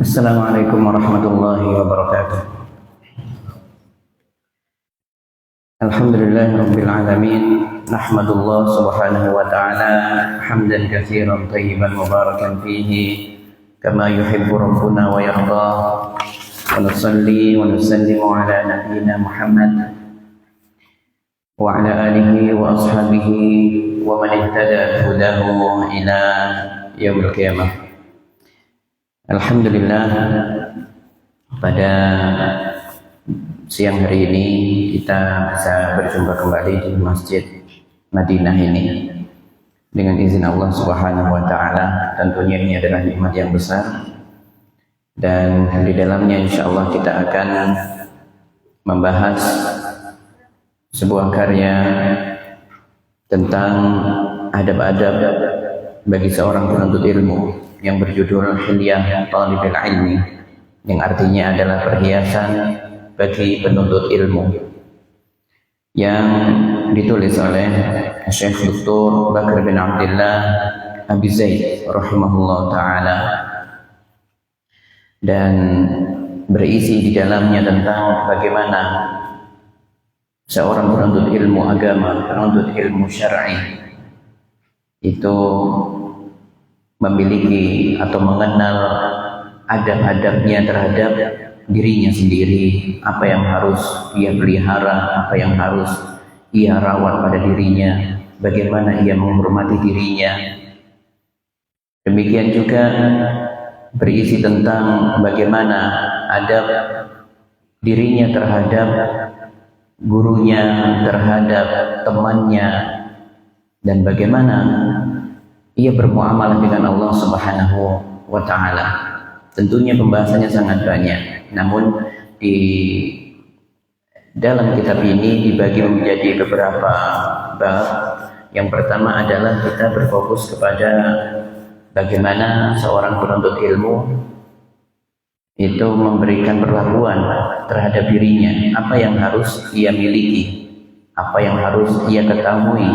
Assalamualaikum warahmatullahi wabarakatuh. Alhamdulillahirabbil alamin. Nahmadullah subhanahu wa ta'ala hamdan katsiran thayyiban mubarakan fihi kama yuhibbu rabbuna wa yarda. Wa nusalli wa nusallimu ala nabiyyina Muhammad wa ala alihi wa ashabihi wa man ihtada hudahu ila yaumil qiyamah. Alhamdulillah, pada siang hari ini kita bisa berjumpa kembali di Masjid Madinah ini dengan izin Allah Subhanahu wa ta'ala. Tentunya ini adalah nikmat yang besar, dan di dalamnya insyaallah kita akan membahas sebuah karya tentang adab-adab bagi seorang penuntut ilmu yang berjudul Hilyah Thalibul Ilmi, yang artinya adalah perhiasan bagi penuntut ilmu, yang ditulis oleh Syekh Dr. Bakr bin Abdullah Abi Zaid rahimahullah ta'ala, dan berisi di dalamnya tentang bagaimana seorang penuntut ilmu agama, penuntut ilmu syar'i itu memiliki atau mengenal adab-adabnya terhadap dirinya sendiri, apa yang harus ia pelihara, apa yang harus ia rawat pada dirinya, bagaimana ia menghormati dirinya. Demikian juga berisi tentang bagaimana adab dirinya terhadap gurunya, terhadap temannya, dan bagaimana ia bermuamalah dengan Allah Subhanahu wa ta'ala. Tentunya pembahasannya sangat banyak, namun di dalam kitab ini dibagi menjadi beberapa bab. Yang pertama adalah kita berfokus kepada bagaimana seorang penuntut ilmu itu memberikan perlakuan terhadap dirinya, apa yang harus ia miliki, apa yang harus ia ketahui,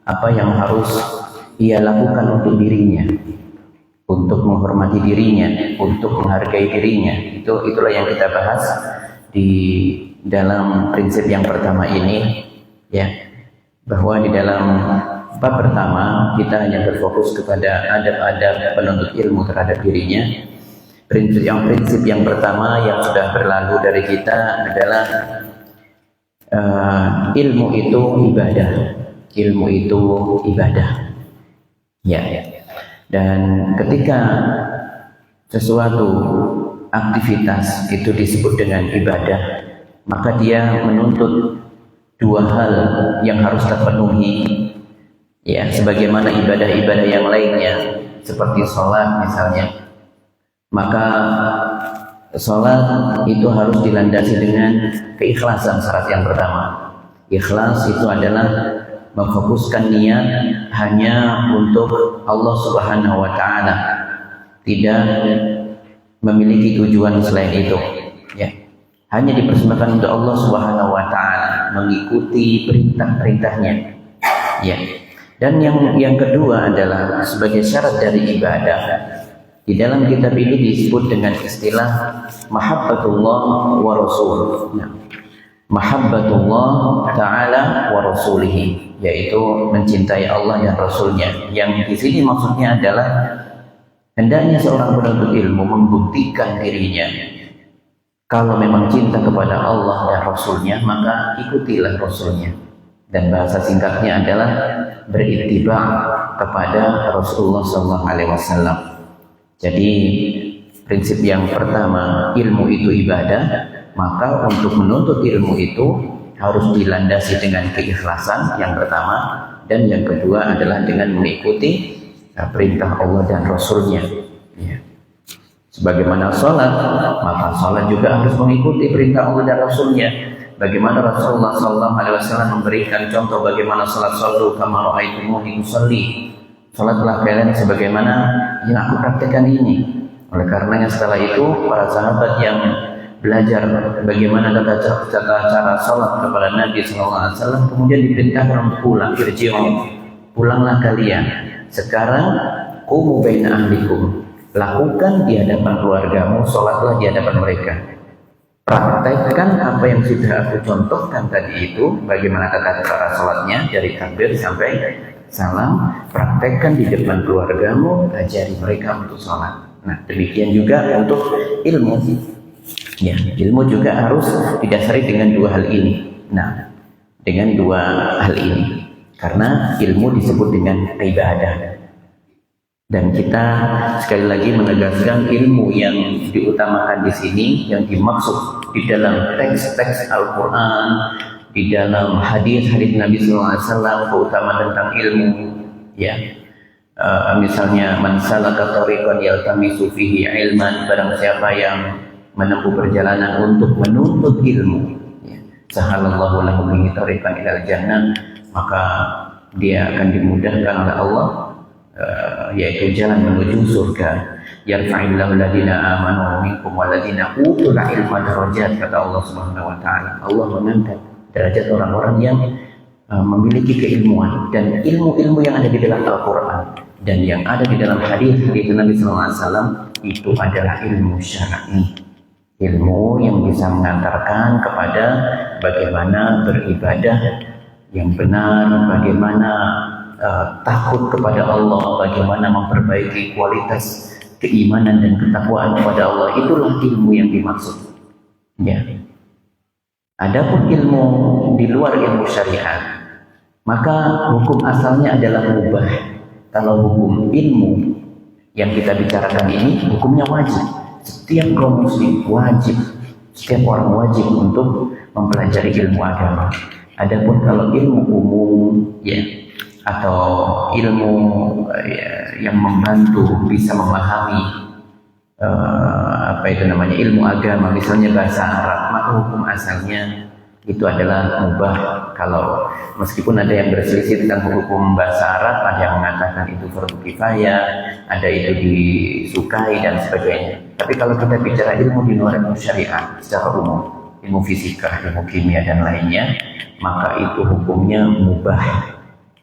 apa yang harus ia lakukan untuk dirinya, untuk menghormati dirinya, untuk menghargai dirinya. Itulah yang kita bahas di dalam prinsip yang pertama ini, ya, bahwa di dalam bab pertama kita hanya berfokus kepada adab-adab penuntut ilmu terhadap dirinya. Prinsip yang pertama yang sudah berlalu dari kita adalah ilmu itu ibadah. Ilmu itu ibadah. Ya, dan ketika sesuatu aktivitas itu disebut dengan ibadah, maka dia menuntut dua hal yang harus terpenuhi, ya, sebagaimana ibadah-ibadah yang lainnya, seperti sholat misalnya. Maka sholat itu harus dilandasi dengan keikhlasan. Syarat yang pertama, ikhlas itu adalah memfokuskan niat hanya untuk Allah Subhanahu wa ta'ala, tidak memiliki tujuan selain itu, ya, hanya dipersembahkan untuk Allah Subhanahu wa ta'ala, mengikuti perintah-perintahnya, ya. Dan yang kedua adalah sebagai syarat dari ibadah, di dalam kitab ini disebut dengan istilah mahabbatullah wa rasul. Nah, mahabbatullah ta'ala wa rasulihi, yaitu mencintai Allah dan Rasulnya. Yang di sini maksudnya adalah hendaknya seorang penuntut ilmu membuktikan dirinya kalau memang cinta kepada Allah dan Rasulnya, maka ikutilah Rasulnya. Dan bahasa singkatnya adalah berittiba kepada Rasulullah SAW. Jadi prinsip yang pertama, ilmu itu ibadah, maka untuk menuntut ilmu itu harus dilandasi dengan keikhlasan yang pertama, dan yang kedua adalah dengan mengikuti perintah Allah dan Rasulnya, ya. Sebagaimana sholat, maka sholat juga harus mengikuti perintah Allah dan Rasulnya. Bagaimana Rasulullah SAW memberikan contoh bagaimana sholat, shollu kama ra'aitumuni usolli, sholatlah kalian sebagaimana yang aku praktekkan ini. Oleh karenanya setelah itu para sahabat yang belajar bagaimana tata cara salat kepada Nabi SAW, kemudian diperintahkan untuk pulang. Irji'u, pulanglah kalian. Sekarang qumu baina ahlikum, lakukan di hadapan keluargamu, sholatlah di hadapan mereka. Praktekkan apa yang sudah aku contohkan tadi itu, bagaimana tata cara sholatnya dari takbir sampai salam. Praktekkan di depan keluargamu, ajari mereka untuk sholat. Nah, demikian juga untuk ilmu. Ya, ilmu juga harus didasari dengan dua hal ini. Nah, dengan dua hal ini, karena ilmu disebut dengan ibadah. Dan kita sekali lagi menegaskan ilmu yang diutamakan di sini, yang dimaksud di dalam teks-teks Al-Quran, di dalam hadis-hadis Nabi SAW, keutamaan tentang ilmu. Ya, misalnya man salaka tariqan yaltamisu fihi ilman, barang siapa yang menempuh perjalanan untuk menuntut ilmu, ya, sahalallahu lahu bihi tariqan ilal jannah, maka dia akan dimudahkan oleh Allah, yaitu jalan menuju surga. Yarfa'illahu alladhina amanu minkum walladhina utul ilma darajat, kata Allah Subhanahu wa taala. Allah mengangkat derajat orang-orang yang memiliki keilmuan, dan ilmu-ilmu yang ada di dalam Al-Quran dan yang ada di dalam hadis Nabi SAW itu adalah ilmu syar'i, ilmu yang bisa mengantarkan kepada bagaimana beribadah yang benar, bagaimana takut kepada Allah, bagaimana memperbaiki kualitas keimanan dan ketakwaan kepada Allah. Itulah ilmu yang dimaksud. Ya. Adapun ilmu di luar ilmu syariat, maka hukum asalnya adalah mubah. Kalau hukum ilmu yang kita bicarakan ini, hukumnya wajib. Setiap kaum muslim wajib, setiap orang wajib untuk mempelajari ilmu agama. Adapun kalau ilmu umum, ya, atau ilmu yang membantu bisa memahami ilmu agama, misalnya bahasa Arab, maka hukum asalnya itu adalah mubah. Kalau meskipun ada yang berselisih tentang hukum bahasa Arab, ada yang mengatakan itu fardu kifayah, ada itu disukai dan sebagainya. Tapi kalau kita bicara ilmu di luar ilmu syariat secara umum, ilmu fisika, ilmu kimia dan lainnya, maka itu hukumnya mubah,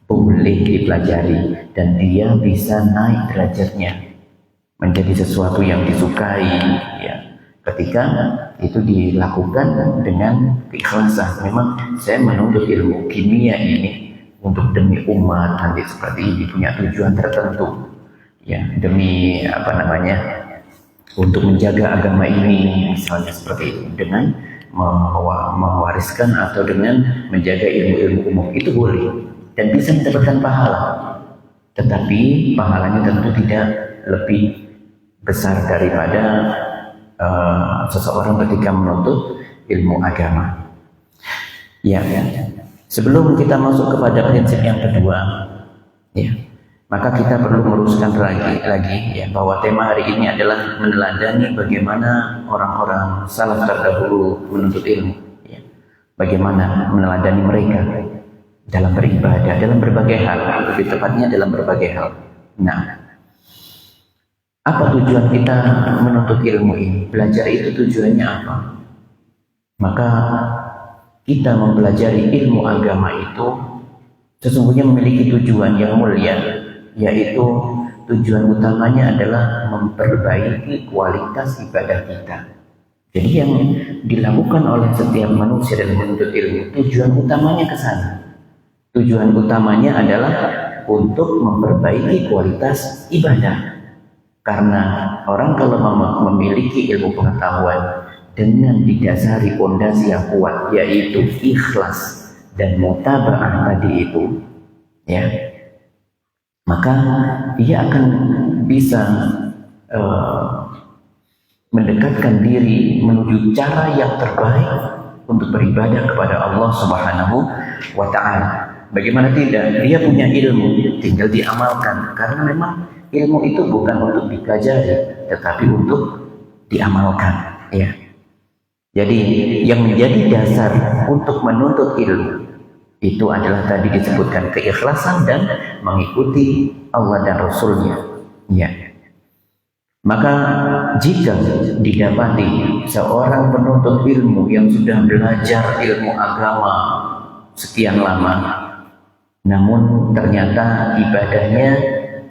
boleh dipelajari, dan dia bisa naik derajatnya menjadi sesuatu yang disukai, ya, ketika itu dilakukan dengan keikhlasan. Memang saya menuntut ilmu kimia ini untuk demi umat, nanti seperti ini, punya tujuan tertentu, ya, demi untuk menjaga agama ini, misalnya seperti itu, dengan mewariskan atau dengan menjaga ilmu-ilmu umum, itu boleh dan bisa mendapatkan pahala, tetapi pahalanya tentu tidak lebih besar daripada seseorang ketika menuntut ilmu agama. Ya, sebelum kita masuk kepada prinsip yang kedua, ya, maka kita perlu meluruskan lagi ya, bahwa tema hari ini adalah meneladani bagaimana orang-orang salaf terdahulu menuntut ilmu, ya. Bagaimana meneladani mereka dalam beribadah, dalam berbagai hal, lebih tepatnya dalam berbagai hal. Nah, apa tujuan kita menuntut ilmu ini? Belajar itu tujuannya apa? Maka kita mempelajari ilmu agama itu sesungguhnya memiliki tujuan yang mulia, yaitu tujuan utamanya adalah memperbaiki kualitas ibadah kita. Jadi yang dilakukan oleh setiap manusia dalam menuntut ilmu, tujuan utamanya ke sana. Tujuan utamanya adalah untuk memperbaiki kualitas ibadah. Karena orang kalau memiliki ilmu pengetahuan dengan didasari fondasi yang kuat, yaitu ikhlas dan mutaba'ah tadi itu, ya, maka dia akan bisa mendekatkan diri menuju cara yang terbaik untuk beribadah kepada Allah Subhanahu wa ta'ala. Bagaimana tidak? Dia punya ilmu, tinggal diamalkan. Karena memang ilmu itu bukan untuk dipelajari, tetapi untuk diamalkan. Ya. Jadi yang menjadi dasar untuk menuntut ilmu itu adalah tadi disebutkan keikhlasan dan mengikuti Allah dan Rasulnya. Ya. Maka jika didapati seorang penuntut ilmu yang sudah belajar ilmu agama sekian lama, namun ternyata ibadahnya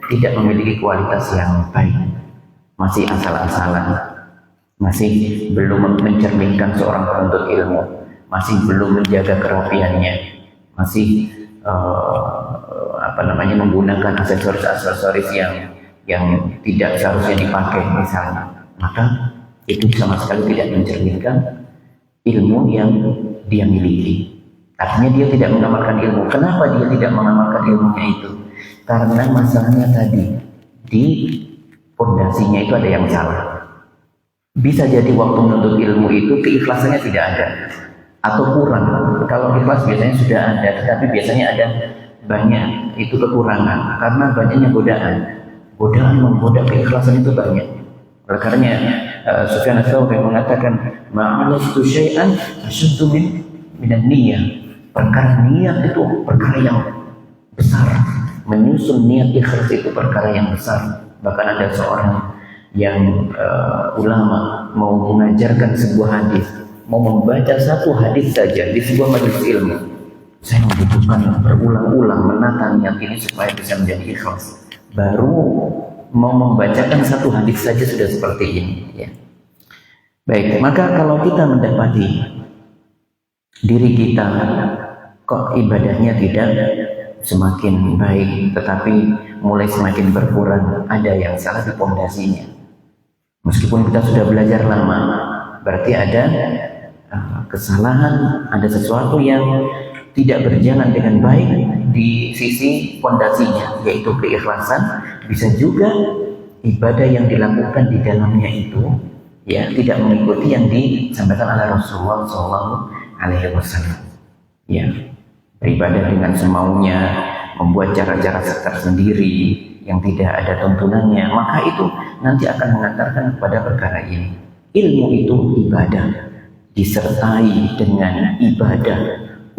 tidak memiliki kualitas yang baik, masih asal-asalan, masih belum mencerminkan seorang penuntut ilmu, masih belum menjaga kerapiannya, masih menggunakan aksesoris-aksesoris yang tidak seharusnya dipakai misalnya, maka itu sama sekali tidak mencerminkan ilmu yang dia miliki. Artinya dia tidak mengamalkan ilmu. Kenapa dia tidak mengamalkan ilmunya itu? Karena masalahnya tadi di pondasinya itu ada yang salah. Bisa jadi waktu menuntut ilmu itu keikhlasannya tidak ada atau kurang. Kalau ikhlas biasanya sudah ada, tetapi biasanya ada banyak itu kekurangan karena banyaknya godaan. Godaan menggoda keikhlasan itu banyak. Oleh karenanya Sufyan Ats-Tsauri mengatakan ma'alastu syai'an asyaddu minan niyyah. Perkara niat itu perkara yang besar. Menyusun niat ikhlas itu perkara yang besar. Bahkan ada seorang yang ulama mau mengajarkan sebuah hadis, mau membaca satu hadis saja di sebuah majelis ilmu. Saya membutuhkan berulang-ulang menata niat ini supaya bisa menjadi ikhlas. Baru mau membacakan satu hadis saja sudah seperti ini. Ya. Baik, maka kalau kita mendapati diri kita kok ibadahnya tidak semakin baik, tetapi mulai semakin berkurang, ada yang salah di pondasinya. Meskipun kita sudah belajar lama, berarti ada kesalahan, ada sesuatu yang tidak berjalan dengan baik di sisi pondasinya, yaitu keikhlasan. Bisa juga ibadah yang dilakukan di dalamnya itu ya tidak mengikuti yang disampaikan oleh Rasulullah SAW. Ya, beribadah dengan semaunya, membuat cara-cara tersendiri yang tidak ada tuntunannya, maka itu nanti akan mengantarkan kepada perkara ini. Ilmu itu ibadah, disertai dengan ibadah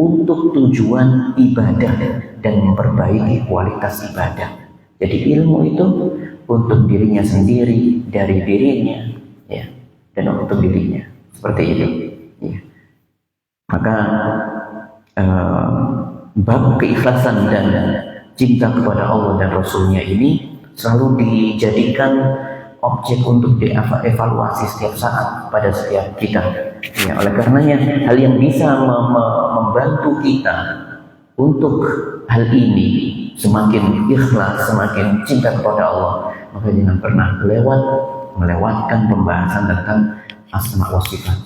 untuk tujuan ibadah dan memperbaiki kualitas ibadah. Jadi ilmu itu untuk dirinya sendiri, dari dirinya, ya, dan untuk dirinya, seperti itu. Ya. Maka bab keikhlasan dan cinta kepada Allah dan Rasulnya ini selalu dijadikan objek untuk dievaluasi setiap saat pada setiap kita. Ya, oleh karenanya hal yang bisa membantu kita untuk hal ini semakin ikhlas, semakin cinta kepada Allah, maka jangan pernah melewatkan pembahasan tentang asma wa sifat.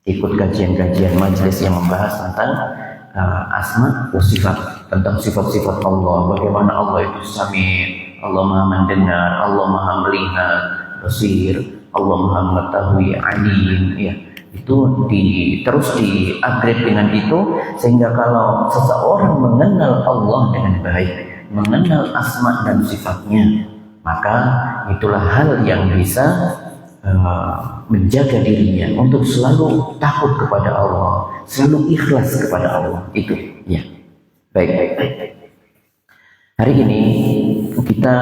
Ikut kajian-kajian majelis yang membahas tentang asma wa sifat, tentang sifat-sifat Allah, bagaimana Allah itu Sami', Allah Maha mendengar, Allah Maha melihat, Basir, Allah Maha mengetahui, Alim, ya. Itu terus di-upgrade dengan itu, sehingga kalau seseorang mengenal Allah dengan baik, mengenal asma dan sifatnya, maka itulah hal yang bisa menjaga dirinya untuk selalu takut kepada Allah, selalu ikhlas kepada Allah. Itu ya. Baik. Hari ini kita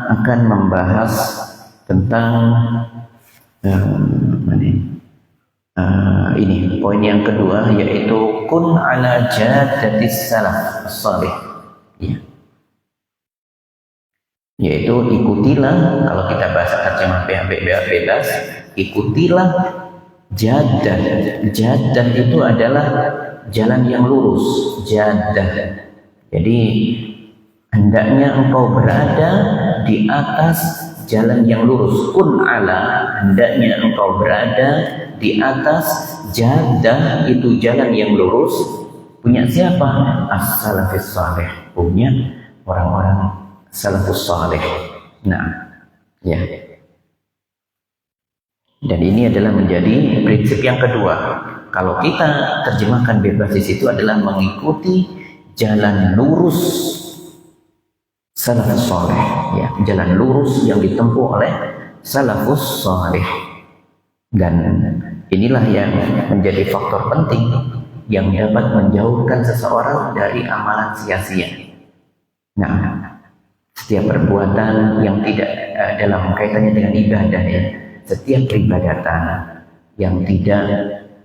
akan membahas tentang ini poin yang kedua, yaitu kun ala jaddatis salaf salih. Ya. Yaitu ikutilah, kalau kita bahasa terjemah bebas, ikutilah jaddah. Jaddah itu adalah jalan yang lurus, jaddah. Jadi hendaknya engkau berada di atas jalan yang lurus. Kun ala, hendaknya engkau berada di atas jaddah, itu jalan yang lurus. Punya siapa? As-salafis salih, punya orang-orang salafus salih. Nah, ya. Dan ini adalah menjadi prinsip yang kedua. Kalau kita terjemahkan bebas di situ adalah mengikuti jalan lurus salafus salih, ya, jalan lurus yang ditempuh oleh salafus salih. Dan inilah yang menjadi faktor penting yang dapat menjauhkan seseorang dari amalan sia-sia. Nah, setiap perbuatan yang tidak dalam kaitannya dengan ibadah, ya, setiap peribadatan yang tidak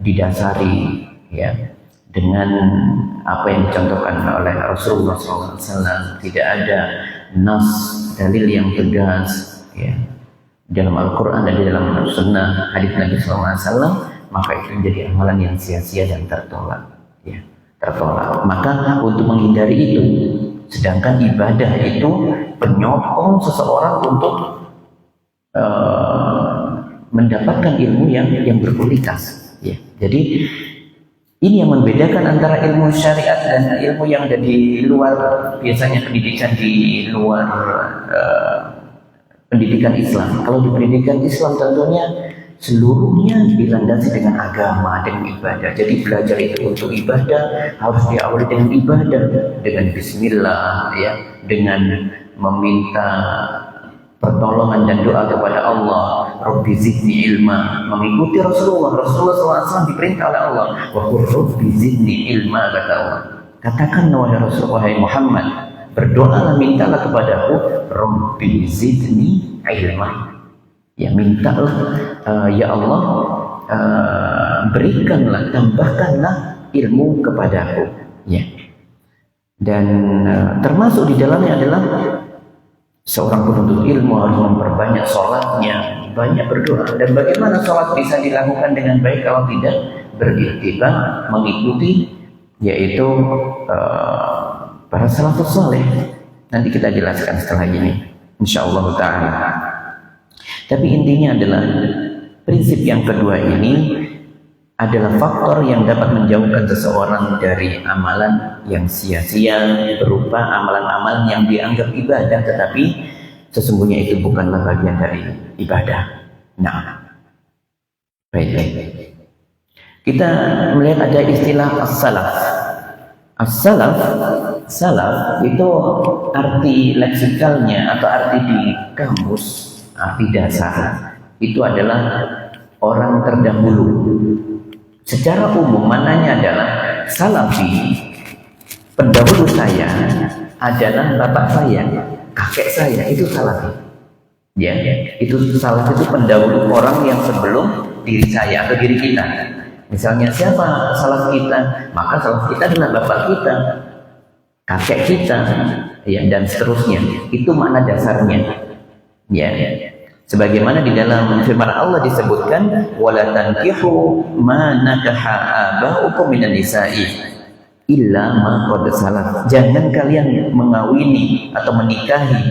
didasari ya dengan apa yang dicontohkan oleh Rasulullah SAW, tidak ada nas dalil yang tegas, ya, dalam Al-Quran dan di dalam Sunnah hadis Nabi SAW, maka itu menjadi amalan yang sia-sia dan tertolak. Ya, tertolak. Maka untuk menghindari itu, sedangkan ibadah itu penyokong seseorang untuk mendapatkan ilmu yang berkualitas. Ya, jadi ini yang membedakan antara ilmu syariat dan ilmu yang ada di luar, biasanya pendidikan di luar pendidikan Islam. Kalau di pendidikan Islam tentunya seluruhnya dilandasi dengan agama, dengan ibadah. Jadi belajar itu untuk ibadah harus diawali dengan ibadah, dengan bismillah, ya, dengan meminta pertolongan dan doa kepada Allah. Rabbi zidni ilma, mengikuti Rasulullah SAW diperintah oleh Allah. Wa qur rabbi zidni ilma, kata Allah. Katakan wahai Rasulullah, wahai Muhammad, berdoalah, mintalah kepadaku, Rabbi zidni ilma. Ya, mintalah, ya Allah, berikanlah, tambahkanlah ilmu kepadaku. Ya. Dan termasuk di dalamnya adalah seorang penuntut ilmu harus memperbanyak sholatnya, banyak berdoa. Dan bagaimana sholat bisa dilakukan dengan baik kalau tidak beriktibar mengikuti, yaitu para salafus saleh. Nanti kita jelaskan setelah ini, insyaallah ta'ala. Tapi intinya adalah prinsip yang kedua ini adalah faktor yang dapat menjauhkan seseorang dari amalan yang sia-sia, berupa amalan-amalan yang dianggap ibadah tetapi sesungguhnya itu bukanlah bagian dari ibadah. Nah, baik. Kita melihat ada istilah as-salaf. As-salaf, salaf itu arti leksikalnya atau arti di kamus, arti dasar itu adalah orang terdahulu. Secara umum maknanya adalah salafi, pendahulu saya adalah bapak saya, kakek saya, itu salafi. Ya, itu salafi, itu pendahulu orang yang sebelum diri saya atau diri kita. Misalnya siapa salaf kita? Maka salaf kita adalah bapak kita, kakek kita, ya, dan seterusnya. Itu makna dasarnya. Ya. Sebagaimana di dalam firman Allah disebutkan, wala tankihu ma nakaha aba'ukum minan nisa'i illa ma qad salaf. Jangan kalian mengawini atau menikahi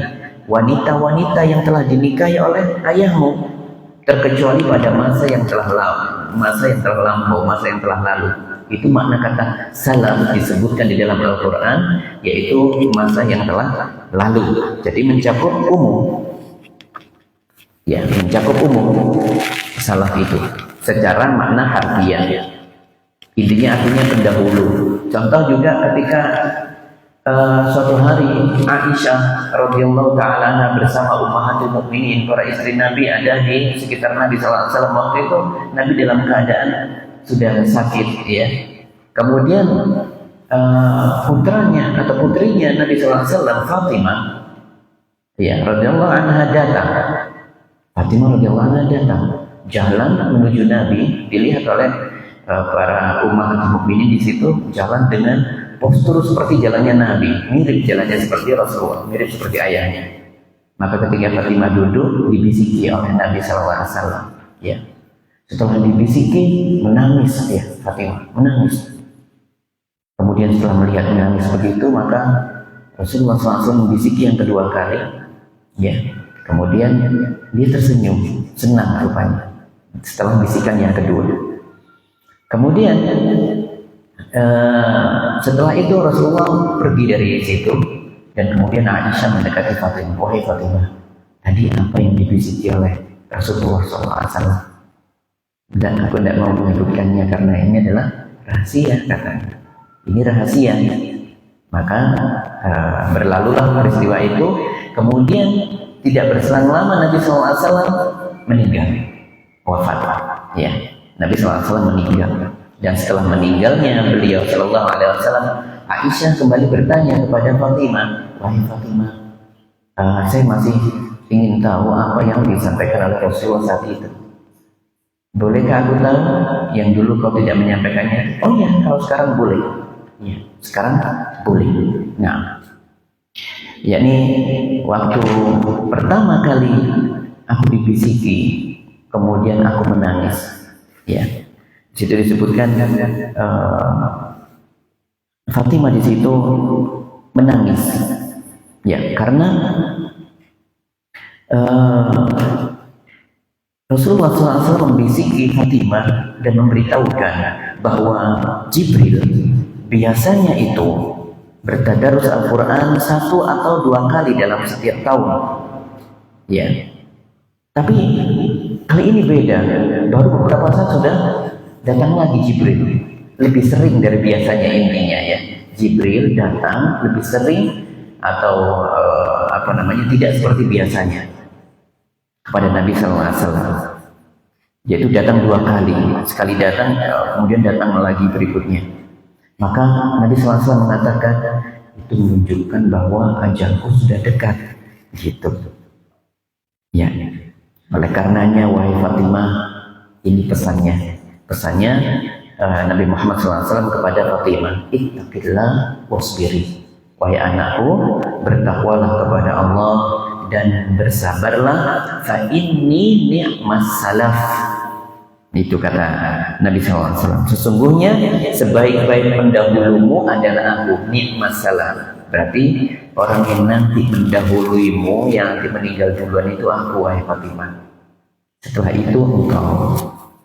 wanita-wanita yang telah dinikahi oleh ayahmu, terkecuali pada masa yang telah lampau, masa yang telah lalu. Itu makna kata salaf disebutkan di dalam Al-Quran, yaitu masa yang telah lalu. Jadi mencakup umum. Ya, mencakup umum salaf itu secara makna harfiah. Intinya artinya pendahulu. Contoh juga ketika suatu hari Aisyah radhiyallahu taala anha bersama ummahatul mukminin, para istri Nabi, ada di sekitar Nabi sallallahu alaihi wasallam. Waktu itu Nabi dalam keadaan sudah sakit, ya. Kemudian putranya atau putrinya Nabi sallallahu alaihi wasallam, Fatimah, ya, radhiyallahu anha datang. Fatimah radhiyallahu anha datang, jalan menuju Nabi, dilihat oleh para ummahatul mukminin di situ jalan dengan postur seperti jalannya Nabi, mirip jalannya seperti Rasulullah, mirip seperti ayahnya. Maka ketika Fatimah duduk, dibisiki oleh Nabi SAW. Ya, setelah dibisiki, menangis, ya, Fatimah menangis. Kemudian setelah melihat menangis begitu, maka Rasulullah SAW membisiki yang kedua kali. Ya, kemudian dia tersenyum, senang rupanya setelah bisikan yang kedua. Kemudian setelah itu Rasulullah pergi dari situ, dan kemudian Aisyah mendekati Fatimah. Wahai Fatimah, tadi apa yang dibisiki oleh Rasulullah SAW? Dan aku tidak mau menyebutkannya karena ini adalah rahasia, katanya. Ini rahasia. Maka berlalulah peristiwa itu. Kemudian tidak berselang lama Nabi SAW meninggal, wafat. Ya, Nabi SAW meninggal. Dan setelah meninggalnya beliau Shallallahu Alaihi Wasallam, Aisyah kembali bertanya kepada Fatimah, wahai Fatimah, saya masih ingin tahu apa yang disampaikan oleh Rasulullah saat itu. Bolehkah aku tahu yang dulu kau tidak menyampaikannya? Oh ya, kalau sekarang boleh. Ya, sekarang boleh. Nah, yakni waktu pertama kali aku dibisiki, kemudian aku menangis. Ya, di situ disebutkan Fatimah di situ menangis. Ya, karena Rasulullah SAW membisiki Fatimah dan memberitahukan bahwa Jibril biasanya itu bertadarus Al-Quran 1 atau 2 kali dalam setiap tahun. Ya, tapi kali ini beda. Baru beberapa saat sudah datang lagi Jibril, lebih sering dari biasanya intinya ya. Jibril datang lebih sering atau tidak seperti biasanya kepada Nabi SAW. Yaitu datang 2 kali, sekali datang kemudian datang lagi berikutnya. Maka Nabi SAW mengatakan itu menunjukkan bahwa ajalku sudah dekat, gitu. Ya, oleh karenanya wahai Fatimah, ini pesannya Nabi Muhammad SAW kepada Fatimah, ittaqillah wasbiri, wahai anakku, bertakwalah kepada Allah dan bersabarlah, fa inni ni'mas salaf. Itu kata Nabi SAW, sesungguhnya sebaik-baik pendahulumu adalah aku, ni'mas salaf. Berarti orang yang nanti mendahuluimu, yang nanti meninggal duluan itu aku, wahai Fatimah. Setelah itu engkau,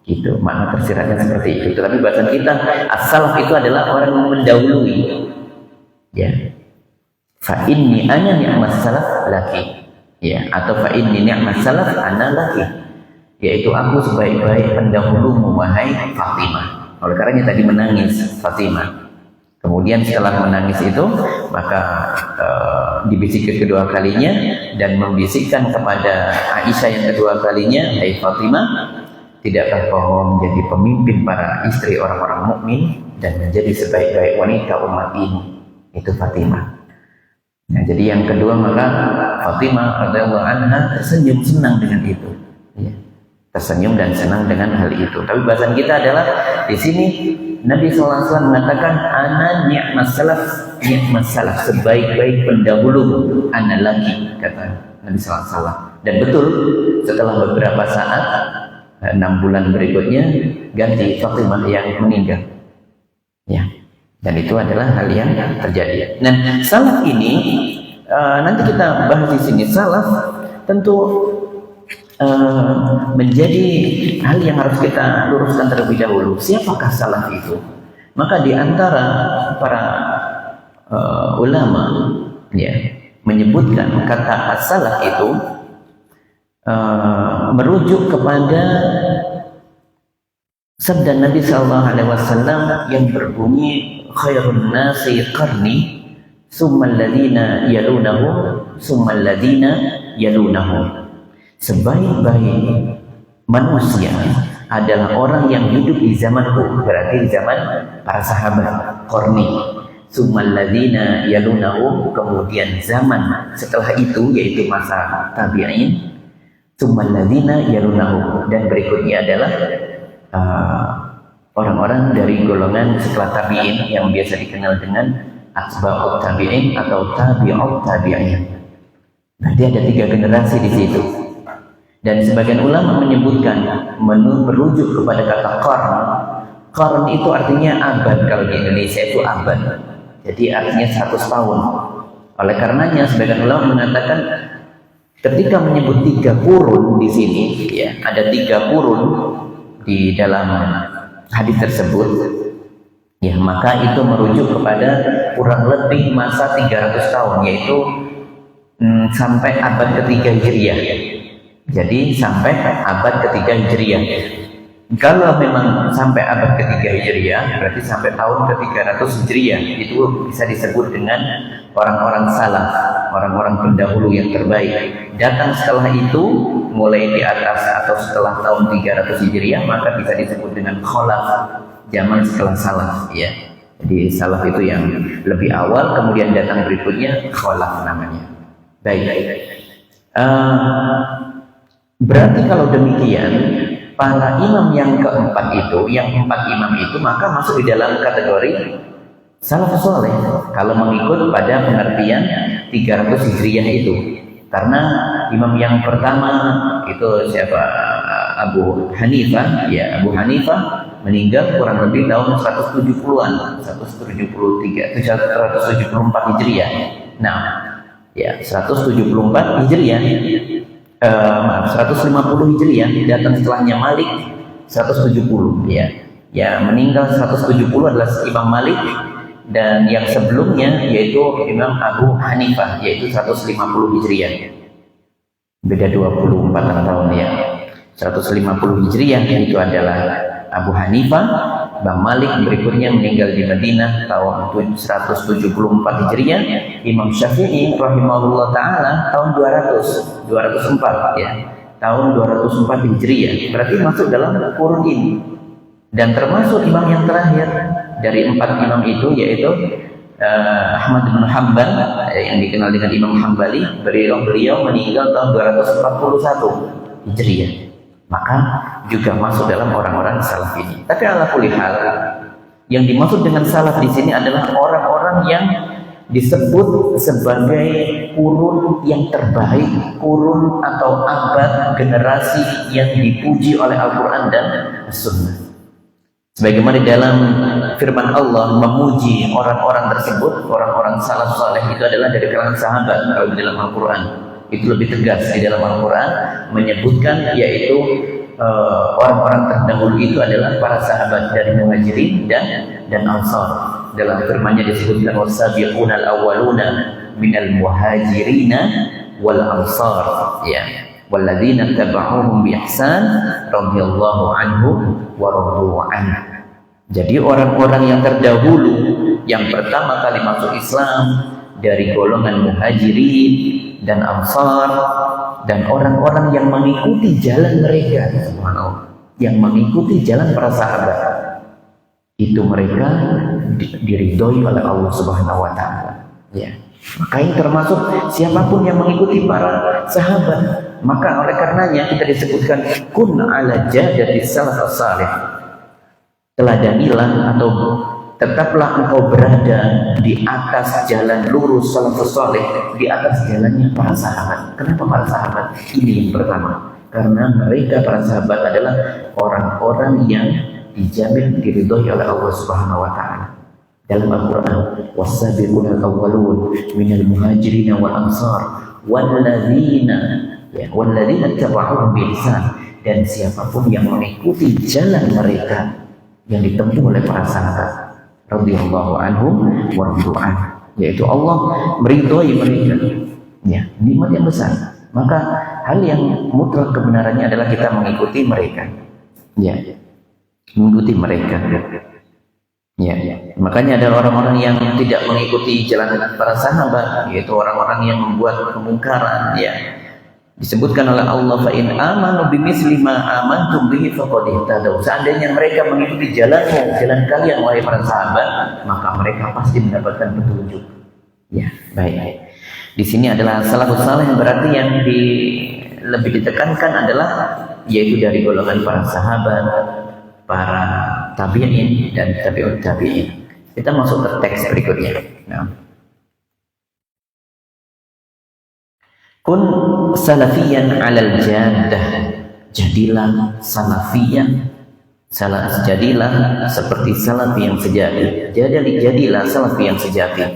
gitu. Makna tersiratnya seperti itu. Tapi bahasa kita as-salaf itu adalah orang yang mendahului. Ya, fa inni ana ni'mas salaf laki. Ya, atau fa inni ni'mas salaf ana laki, yaitu aku sebaik-baik pendahulumu wahai Fatimah. Oleh karenanya tadi menangis Fatimah. Kemudian setelah menangis itu maka dibisiki kedua kalinya dan membisikkan kepada Aisyah yang kedua kalinya, hai Fatimah, tidakkah kau menjadi pemimpin para istri orang-orang mukmin dan menjadi sebaik-baik wanita umat ini? Itu Fatimah. Nah, jadi yang kedua maka Fatimah radhiyallahu anha tersenyum senang dengan itu. Ya, tersenyum dan senang dengan hal itu. Tapi bahasan kita adalah di sini Nabi SAW mengatakan ana ni'mas salaf, sebaik-baik pendahulu ana lagi, kata Nabi SAW. Dan betul setelah beberapa saat 6 bulan berikutnya ganti Fatimah yang meninggal. Ya. Dan itu adalah hal yang terjadi. Nah, salaf ini nanti kita bahas di sini. Salaf tentu menjadi hal yang harus kita luruskan terlebih dahulu. Siapakah salaf itu? Maka di antara para ulama ya menyebutkan kata as-salaf itu merujuk kepada sabda Nabi SAW yang berbunyi khairun nasi qarni summal ladina yalunahum summal ladina yalunahum. Sebaik-baik manusia adalah orang yang hidup di zamanku, berarti di zaman para sahabat, qarni, summal ladina yalunahum, kemudian zaman setelah itu yaitu masa tabi'in, summal ladina yalunahum, dan berikutnya adalah orang-orang dari golongan setelah tabi'in yang biasa dikenal dengan atba'ut tabi'in atau tabi'ut tabi'in. Berarti ada 3 generasi di situ. Dan sebagian ulama menyebutkan merujuk kepada kata qarn. Qarn itu artinya abad, kalau di Indonesia itu abad. Jadi artinya 100 tahun. Oleh karenanya sebagian ulama mengatakan ketika menyebut 3 kurun di sini, ya, ada 3 kurun di dalam hadis tersebut, ya, maka itu merujuk kepada kurang lebih masa 300 tahun, yaitu sampai abad ketiga Hijriah. Jadi sampai abad ketiga Hijriah. Kalau memang sampai abad ketiga Hijriah, berarti sampai tahun ke-300 Hijriah, itu bisa disebut dengan orang-orang salaf, orang-orang pendahulu yang terbaik. Datang setelah itu, mulai di atas atau setelah tahun 300 Hijriah, maka bisa disebut dengan khalaf, zaman setelah salaf, ya. Jadi salaf itu yang lebih awal, kemudian datang berikutnya khalaf namanya. Baik. Berarti kalau demikian, para imam yang keempat itu, yang 4 imam itu, maka masuk di dalam kategori salafus saleh kalau mengikut pada pengertian 300 Hijriah itu. Karena imam yang pertama itu siapa? Abu Hanifah, ya Abu Hanifah meninggal kurang lebih tahun 170-an, 173, 174 Hijriah. Nah, ya 174 Hijriah, maaf 150 Hijriah, datang setelahnya Malik 170, ya. Ya meninggal 170 adalah Imam Malik, dan yang sebelumnya yaitu Imam Abu Hanifah yaitu 150 Hijriah. Beda 24 tahun ya. 150 Hijriah itu adalah Abu Hanifah. Imam Malik berikutnya meninggal di Madinah tahun 174 Hijriah. Imam Syafi'i rahimahullah taala tahun 204 ya. Tahun 204 Hijriah. Berarti masuk dalam kurun ini. Dan termasuk imam yang terakhir dari 4 imam itu yaitu Ahmad bin Hanbal yang dikenal dengan Imam Hambali. Beliau meninggal tahun 241 Hijriah. Maka juga masuk dalam orang-orang salaf ini. Tapi ala kulli hal, yang dimaksud dengan salaf di sini adalah orang-orang yang disebut sebagai kurun yang terbaik, kurun atau abad generasi yang dipuji oleh Al-Quran dan Sunnah. Sebagaimana dalam firman Allah memuji orang-orang tersebut, orang-orang salaf saleh itu adalah dari kalangan sahabat. Kalau di dalam Al-Quran itu lebih tegas di dalam Al-Quran menyebutkan yaitu orang-orang terdahulu itu adalah para sahabat dari Muhajirin dan Ansar. Dalam firman-Nya disebutkan wasabiqunal awwaluna minal muhajirina wal ansar, ya. Walladzina tabauhum bi ihsan radhiyallahu anhum wa radu anhu. Jadi orang-orang yang terdahulu yang pertama kali masuk Islam dari golongan Muhajirin dan Ansar dan orang-orang yang mengikuti jalan mereka, subhanallah, yang mengikuti jalan para sahabat, itu mereka diridhoi oleh Allah Subhanahu wa taala. Ya. Maka ini termasuk siapapun yang mengikuti para sahabat. Maka oleh karenanya kita disebutkan kun ala jadati salaf salih. Teladanilah atau tetaplah engkau berada di atas jalan lurus salafus salih, di atas jalannya para sahabat. Kenapa para sahabat? Ini yang pertama. Karena mereka para sahabat adalah orang-orang yang dijamin diridhoi oleh Allah Subhanahu wa taala. Dalam Al-Qur'an, was-sabiqunal awwalun minal muhajirin wal ansar walladzina tabauhum bi ihsan, dan siapapun yang mengikuti jalan mereka yang ditempuh oleh para sahabat radhiyallahu anhum wa radu anhu, yaitu Allah meridhoi mereka. Ya, nikmat yang besar. Maka hal yang mutlak kebenarannya adalah kita mengikuti mereka. Ya. Mengikuti mereka. Ya. Makanya ada orang-orang yang tidak mengikuti jalan para sahabat, yaitu orang-orang yang membuat kemungkaran, ya. Disebutkan oleh Allah, fa in amanu bimisli ma amantum bihi faqad ihtadaw. Seandainya mereka mengikuti jalanmu, jalan kalian wahai para sahabat, maka mereka pasti mendapatkan petunjuk. Ya, baik. Di sini adalah salafus saleh, yang berarti yang lebih ditekankan adalah yaitu dari golongan para sahabat, para tabi'in dan tabi'ut tabi'in. Kita masuk ke teks berikutnya. Nah. Kun salafiyan alal jaddah, jadilah salafiyan, jadilah seperti salafi yang sejati. Jadilah salafi yang sejati,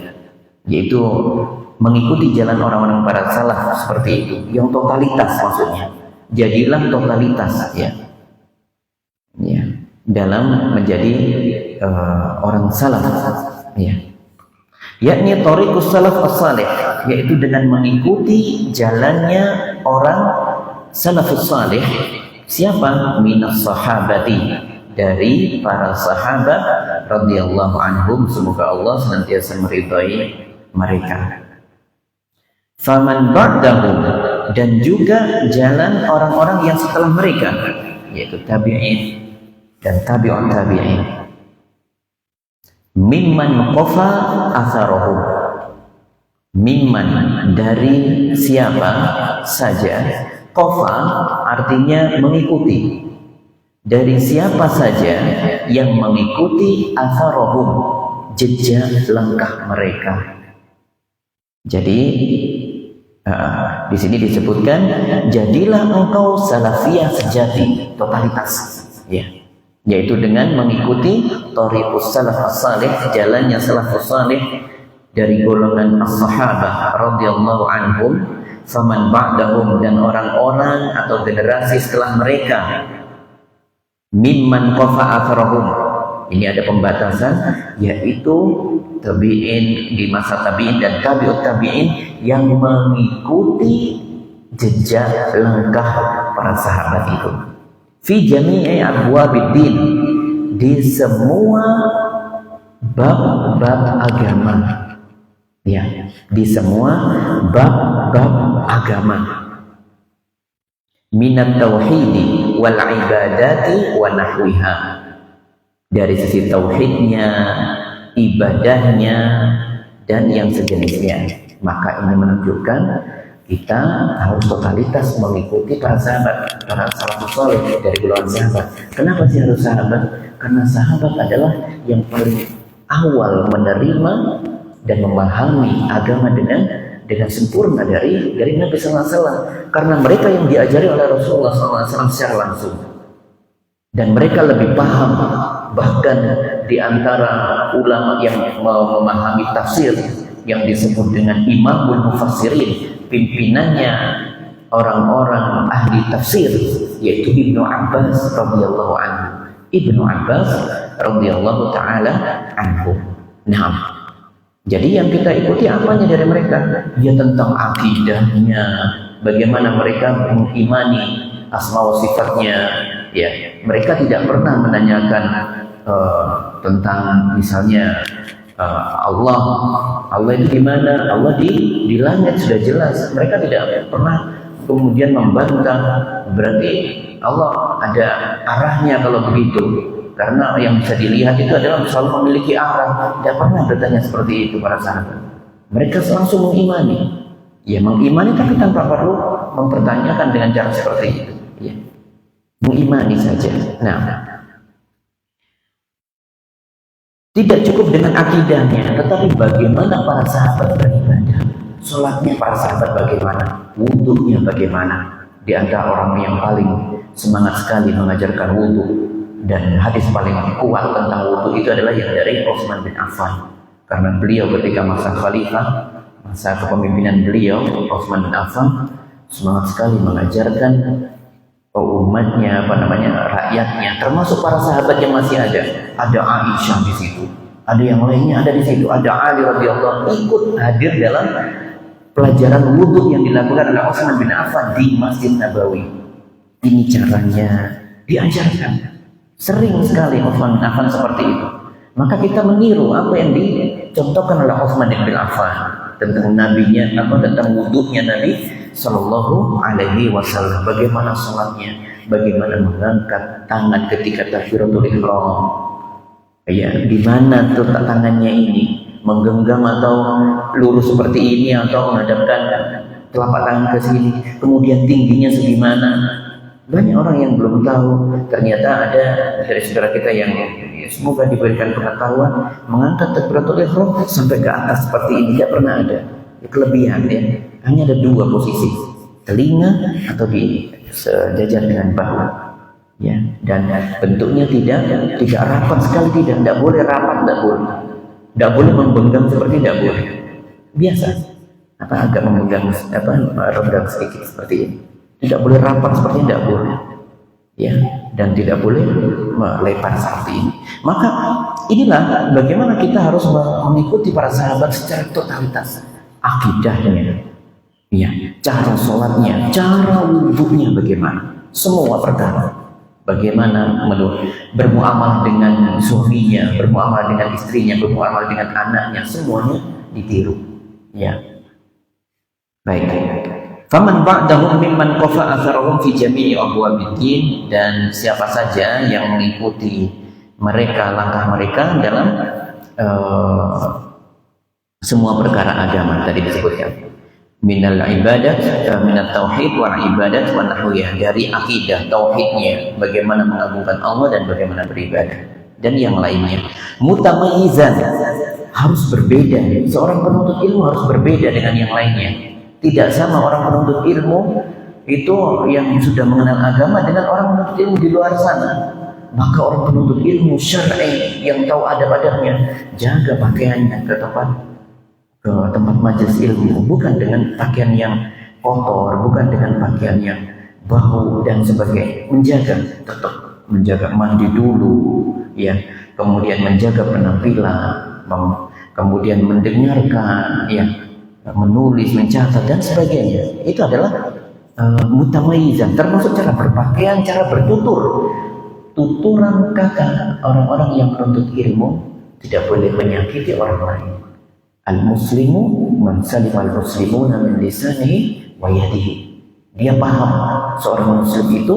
yaitu mengikuti jalan orang-orang para salaf seperti itu, yang totalitas maksudnya. Jadilah totalitas, ya, ya, dalam menjadi orang salaf, ya. Yakni thariqus salaf as-salih, yaitu dengan mengikuti jalannya orang salafus salih. Siapa? Minas sahabati, dari para sahabat radhiyallahu anhum, semoga Allah senantiasa meridhai mereka. Faman ba'dahum, dan juga jalan orang-orang yang setelah mereka, yaitu tabi'in dan tabi'un tabi'in. Mimman qafa atharohum, mimman dari siapa saja, qafa artinya mengikuti, dari siapa saja yang mengikuti atharohum, jejak langkah mereka. Jadi Di sini disebutkan, jadilah engkau salafiyah sejati, totalitas, ya, yaitu dengan mengikuti thariqus salaf as-salih, jalannya salafus salih dari golongan as-sahabah radhiyallahu anhum, faman ba'dahum, dan orang-orang atau generasi setelah mereka, mimman qafa atharahum. Ini ada pembatasan, yaitu tabi'in di masa tabi'in dan tabi'ut tabi'in yang mengikuti jejak langkah para sahabat itu. Fi jami'i abwabiddin, di semua bab-bab agama. Ya, di semua bab-bab agama. Minat tauhidi wal ibadati wa nahwiha. Dari sisi tauhidnya, ibadahnya, dan yang sejenisnya. Maka ini menunjukkan kita harus totalitas mengikuti para sahabat, para salafus saleh dari golongan sahabat. Kenapa sih harus sahabat? Karena sahabat adalah yang paling awal menerima dan memahami agama dengan sempurna dari Nabi Sallallahu Alaihi Wasallam. Karena mereka yang diajari oleh Rasulullah Sallallahu Alaihi Wasallam secara langsung, dan mereka lebih paham. Bahkan di antara ulama yang memahami tafsir yang disebut dengan Imamul Mufassirin, pimpinannya orang-orang ahli tafsir, yaitu Ibnu Abbas radhiyallahu anhu. Ibnu Abbas radhiyallahu taala anhu. Nah, jadi yang kita ikuti apanya dari mereka? Ya tentang akidahnya, bagaimana mereka mengimani asma wa sifatnya. Ya, mereka tidak pernah menanyakan tentang misalnya Allah itu di mana? Allah di langit, sudah jelas. Mereka tidak pernah kemudian membantah berarti Allah ada arahnya kalau begitu, karena yang bisa dilihat itu adalah selalu memiliki arah. Tidak pernah bertanya seperti itu para sahabat. Mereka langsung mengimani, ya mengimani, tapi tanpa perlu mempertanyakan dengan cara seperti itu, ya, mengimani saja. Nah, tidak cukup dengan akidahnya, tetapi bagaimana para sahabat beribadah. Sholatnya para sahabat bagaimana, wudhunya bagaimana. Di antara orang yang paling semangat sekali mengajarkan wudhu, dan hadis paling kuat tentang wudhu itu adalah yang dari Utsman bin Affan. Karena beliau ketika masa khalifah, masa kepemimpinan beliau, Utsman bin Affan semangat sekali mengajarkan umatnya, rakyatnya, termasuk para sahabat yang masih ada. Ada Aisyah di situ, ada yang lainnya ada di situ, ada Ali radhiyallahu ikut hadir dalam pelajaran wudhu yang dilakukan oleh Utsman bin Affan di Masjid Nabawi. Ini caranya diajarkan. Sering sekali Utsman bin Affan seperti itu. Maka kita meniru apa yang dicontohkan oleh Utsman bin Affan tentang nabinya, tentang wudhunya Nabi Sallallahu Alaihi Wasallam. Bagaimana sholatnya, bagaimana mengangkat tangan ketika takbiratul ihram. Ya, di mana tuh tangannya ini, menggenggam atau lurus seperti ini, atau menghadapkan telapak tangan ke sini, kemudian tingginya segimana. Banyak orang yang belum tahu. Ternyata ada dari saudara kita yang semoga diberikan pengetahuan, mengangkat takbiratul ihram sampai ke atas seperti ini. Tidak pernah ada. Kelebihan ya, hanya ada dua posisi, telinga atau di sejajar dengan bahu. Ya, dan bentuknya tidak rapat sekali, tidak boleh rapat, tidak boleh membengkam seperti, tidak boleh biasa, agak memegang renggang sedikit seperti ini, tidak boleh rapat seperti, tidak boleh, ya, dan tidak boleh melebar seperti ini. Maka inilah bagaimana kita harus mengikuti para sahabat secara totalitas, akidahnya, ya, cara sholatnya, cara wudhunya bagaimana, semua perkara. Bagaimana bermuamalah dengan suaminya, bermuamalah dengan istrinya, bermuamalah dengan anaknya, semuanya ditiru. Ya. Baik. Faman ba'dahum mimman qafa atharahum fi jami'i abwabiddin, dan siapa saja yang mengikuti mereka, langkah mereka dalam semua perkara agama tadi disebutkan. Minal ibadat, minat tauhid wal ibadat wa nahwiyah, dari akidah tauhidnya, bagaimana mengagungkan Allah dan bagaimana beribadah, dan yang lainnya. Mutamayyizan, harus berbeda. Seorang penuntut ilmu harus berbeda dengan yang lainnya. Tidak sama orang penuntut ilmu itu yang sudah mengenal agama dengan orang penuntut ilmu di luar sana. Maka orang penuntut ilmu syar'i yang tahu adab-adabnya, jaga pakaiannya ke tempat majelis ilmu, bukan dengan pakaian yang kotor, bukan dengan pakaian yang bau dan sebagainya. Tetap menjaga mandi dulu, ya, kemudian menjaga penampilan, kemudian mendengarkan, ya, menulis, mencatat dan sebagainya. Itu adalah mutamayizan, termasuk cara berpakaian, cara bertutur. Tuturan kata orang-orang yang menuntut ilmu tidak boleh menyakiti orang lain. Al-muslimu man salima al-muslimuna min lisanihi wa yadihi. Dia paham seorang muslim itu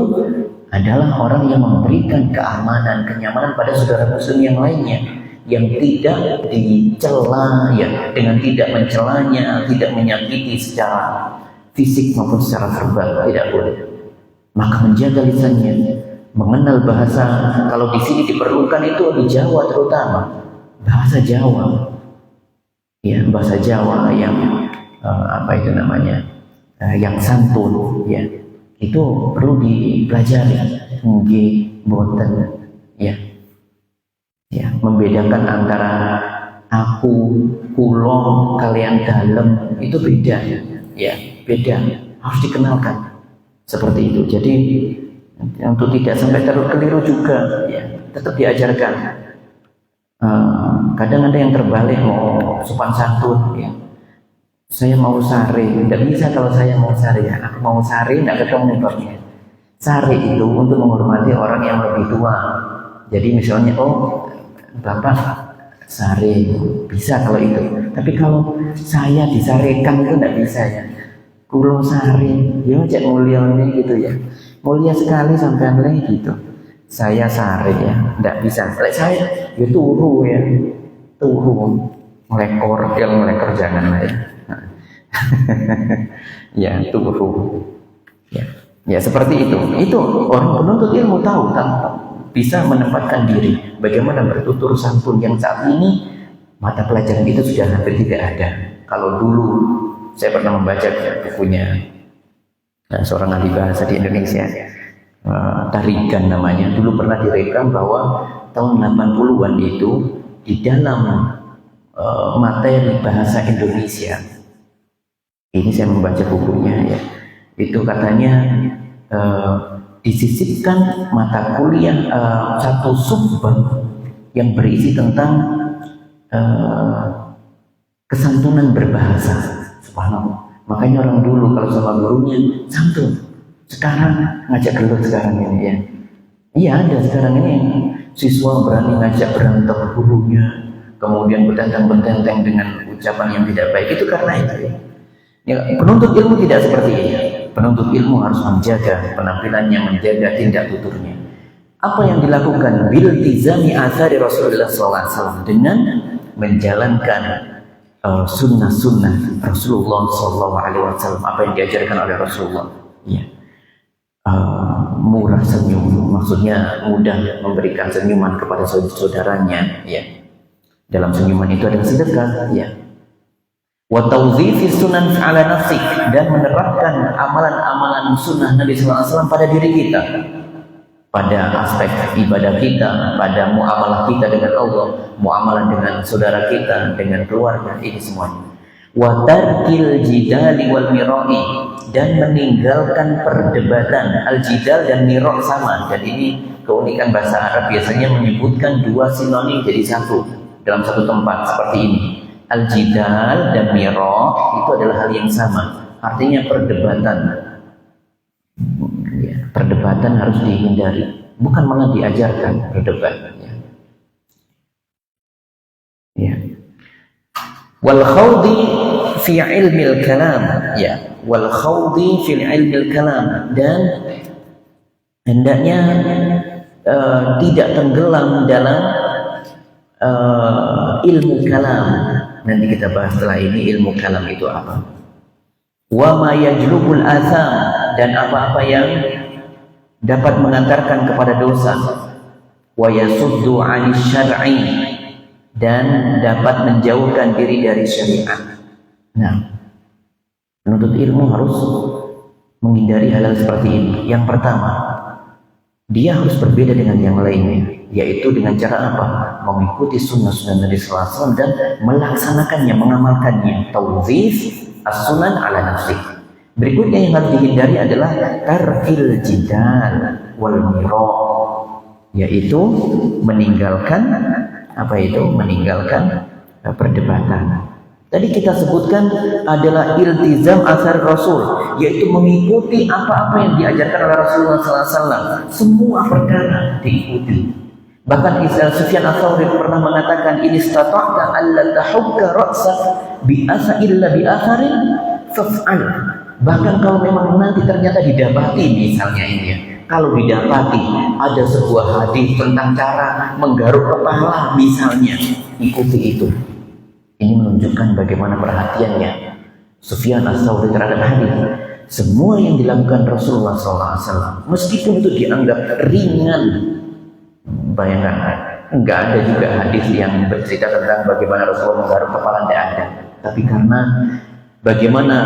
adalah orang yang memberikan keamanan, kenyamanan pada saudara muslim yang lainnya, yang tidak dicela, ya, dengan tidak mencelanya, tidak menyakiti secara fisik maupun secara verbal, tidak boleh. Maka menjaga lisannya, mengenal bahasa. Kalau di sini diperlukan itu di Jawa terutama bahasa Jawa, ya, bahasa Jawa yang apa itu namanya, yang santun, ya, itu perlu dipelajari. Nggih boten, ya, ya, membedakan antara aku, kulo, kalian dalam itu beda, ya, beda, harus dikenalkan seperti itu. Jadi untuk tidak sampai keliru juga, ya, tetap diajarkan. Kadang ada yang terbalik, mau sopan santun, ya, saya mau sari, tidak bisa. Kalau saya mau sari, ya, aku mau sari, tidak ketemu babnya. Sari itu untuk menghormati orang yang lebih tua. Jadi misalnya, oh bapak sari, bisa kalau itu. Tapi kalau saya disarikan itu tidak bisa, ya. Kulo sari, ya cek mulia ini gitu, ya. Mulia sekali sampai lagi gitu. Saya sari, ya, tidak bisa. Saya ya turu, ya, turu, melekor, yang melekor jangan lah, ya. Ya, turu, ya, ya, seperti itu. Itu orang penuntut ilmu tahu, bisa menempatkan diri. Bagaimana bertutur santun yang saat ini mata pelajaran itu sudah hampir tidak ada. Kalau dulu saya pernah membaca bukunya seorang ahli bahasa di Indonesia, Tarigan namanya. Dulu pernah direkam bahwa tahun 80-an itu di dalam materi bahasa Indonesia, ini saya membaca bukunya, ya, itu katanya disisipkan mata kuliah satu subbab yang berisi tentang kesantunan berbahasa. Subhanallah. Makanya orang dulu kalau sama gurunya santun. Sekarang ngajak gelut sekarang ini, ya. Iya, ada sekarang ini siswa berani ngajak berantem gurunya, kemudian bertentang-benteng dengan ucapan yang tidak baik. Itu karena itu, ya. Ya, penuntut ilmu tidak seperti ini. Penuntut ilmu harus menjaga penampilannya, menjaga tindak tuturnya. Apa yang dilakukan? Biltizami athari Rasulullah SAW, dengan menjalankan sunnah-sunnah Rasulullah SAW, apa yang diajarkan oleh Rasulullah, ya. Murah senyum, maksudnya mudah memberikan senyuman kepada saudaranya, ya. Dalam senyuman itu ada sedekah, ya. Wa tawzifi sunan ala nafsi, dan menerapkan amalan-amalan sunnah Nabi SAW pada diri kita, pada aspek ibadah kita, pada muamalah kita dengan Allah, muamalah dengan saudara kita, dengan keluarga, ini semuanya. Wa tarkil jidali wal mirai, dan meninggalkan perdebatan. Al-jidal dan mira' sama, dan ini keunikan bahasa Arab, biasanya menyebutkan dua sinonim jadi satu dalam satu tempat seperti ini. Al-jidal dan mira' itu adalah hal yang sama, artinya perdebatan. Ya, perdebatan harus dihindari, bukan malah diajarkan berdebat, ya. Ya. Wal khawdi fi ilmil kalam, ya. Wal khawdi fi ilmil kalam, dan hendaknya tidak tenggelam dalam ilmu kalam. Nanti kita bahas setelah ini ilmu kalam itu apa. Wa ma yajlubul atham, dan apa-apa yang dapat mengantarkan kepada dosa. Wa yasuddu 'anil syar'i, dan dapat menjauhkan diri dari syariat. Nah, Penuntut ilmu harus menghindari hal-hal seperti ini. Yang pertama, dia harus berbeda dengan yang lainnya, yaitu dengan cara apa? Mengikuti sunnah-sunnah Nabi Sallallahu Alaihi Wasallam dan melaksanakannya, mengamalkannya. Tawzif as-sunan ala nafsi. Berikutnya yang harus dihindari adalah tarkil jidal wal miro, yaitu meninggalkan apa itu? Meninggalkan perdebatan. Tadi kita sebutkan adalah iltizam asar Rasul, yaitu mengikuti apa-apa yang diajarkan oleh Rasulullah SAW. Semua perkara diikuti. Bahkan Sufyan Ats-Tsauri pernah mengatakan, "In istata'ta alla tahukka ra'sak bi'asa illa bi'atharin faf'al." Bahkan kalau memang nanti ternyata didapati, misalnya ini ya, kalau didapati ada sebuah hadis tentang cara menggaruk kepala misalnya, ikuti itu. Ini menunjukkan bagaimana perhatiannya Sufyan Ats-Tsauri terhadap hadis. Semua yang dilakukan Rasulullah SAW, meskipun itu dianggap ringan, bayangkan, enggak ada juga hadis yang bercerita tentang bagaimana Rasulullah menggaruk kepala, tidak ada. Tapi karena bagaimana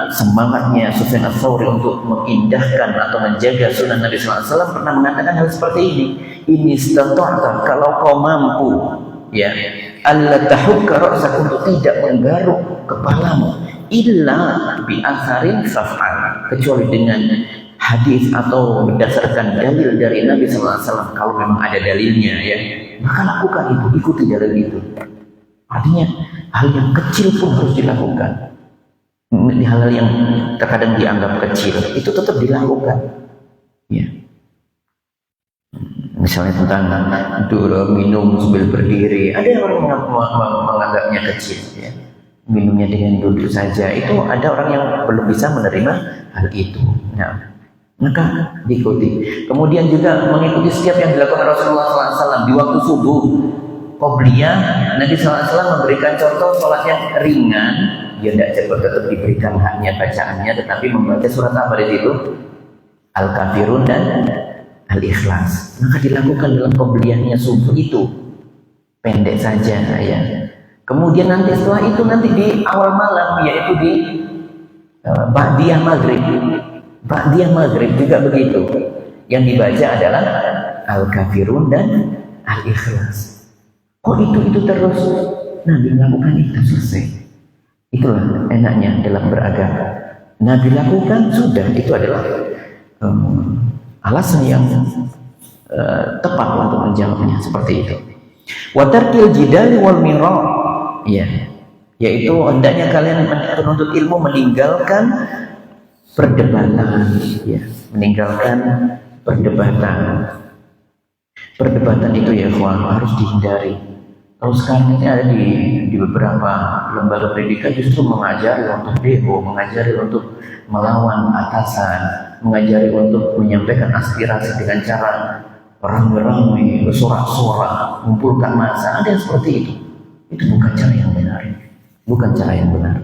semangatnya Sufyan Ats-Tsauri untuk mengindahkan atau menjaga sunnah Nabi SAW, pernah mengatakan hal seperti ini. Ini istata'ta, kalau kau mampu, ya, alla tahukka ra'sak, untuk tidak menggaruk kepalamu, illa bi atharin faf'al, kecuali dengan hadis atau berdasarkan dalil dari Nabi sallallahu alaihi wasallam. Kalau memang ada dalilnya, ya, maka lakukan itu, ikuti dalil itu. Artinya hal yang kecil pun harus dilakukan. Hal yang terkadang dianggap kecil itu tetap dilakukan, ya. Misalnya tentang dulu minum sambil berdiri, ada orang menganggapnya kecil, ya. Minumnya dengan duduk saja, itu ada orang yang belum bisa menerima hal itu. Nah, maka diikuti. Kemudian juga mengikuti setiap yang dilakukan Rasulullah SAW di waktu subuh. Qobliyah, Nabi SAW memberikan contoh sholat yang ringan, ya tidak cepat, tetap diberikan haknya bacaannya, tetapi membaca surat apa di situ? Al-Kafirun dan Al-Ikhlas. Maka dilakukan dalam qobliyahnya subuh itu pendek saja, ya. Kemudian nanti setelah itu nanti di awal malam, yaitu di ba'diyah maghrib. Ba'diyah maghrib juga begitu. Yang dibaca adalah Al-Kafirun dan Al-Ikhlas. Kok itu terus Nabi melakukan itu selesai? Itulah enaknya dalam beragama. Nabi lakukan, sudah, itu adalah alasan yang tepat untuk menjawabnya seperti itu. Wa tarkil jidal wal mira, ya, yaitu hendaknya kalian menuntut ilmu meninggalkan perdebatan, ya, meninggalkan perdebatan. Perdebatan itu, ya ikhwan, harus dihindari. Kalau sekarang ini ada di beberapa lembaga pendidikan justru mengajari untuk demo, mengajari untuk melawan atasan, mengajari untuk menyampaikan aspirasi dengan cara ramai-ramai, bersorak-sorak, mengumpulkan massa. Ada yang seperti itu. Itu bukan cara yang benar. Bukan cara yang benar.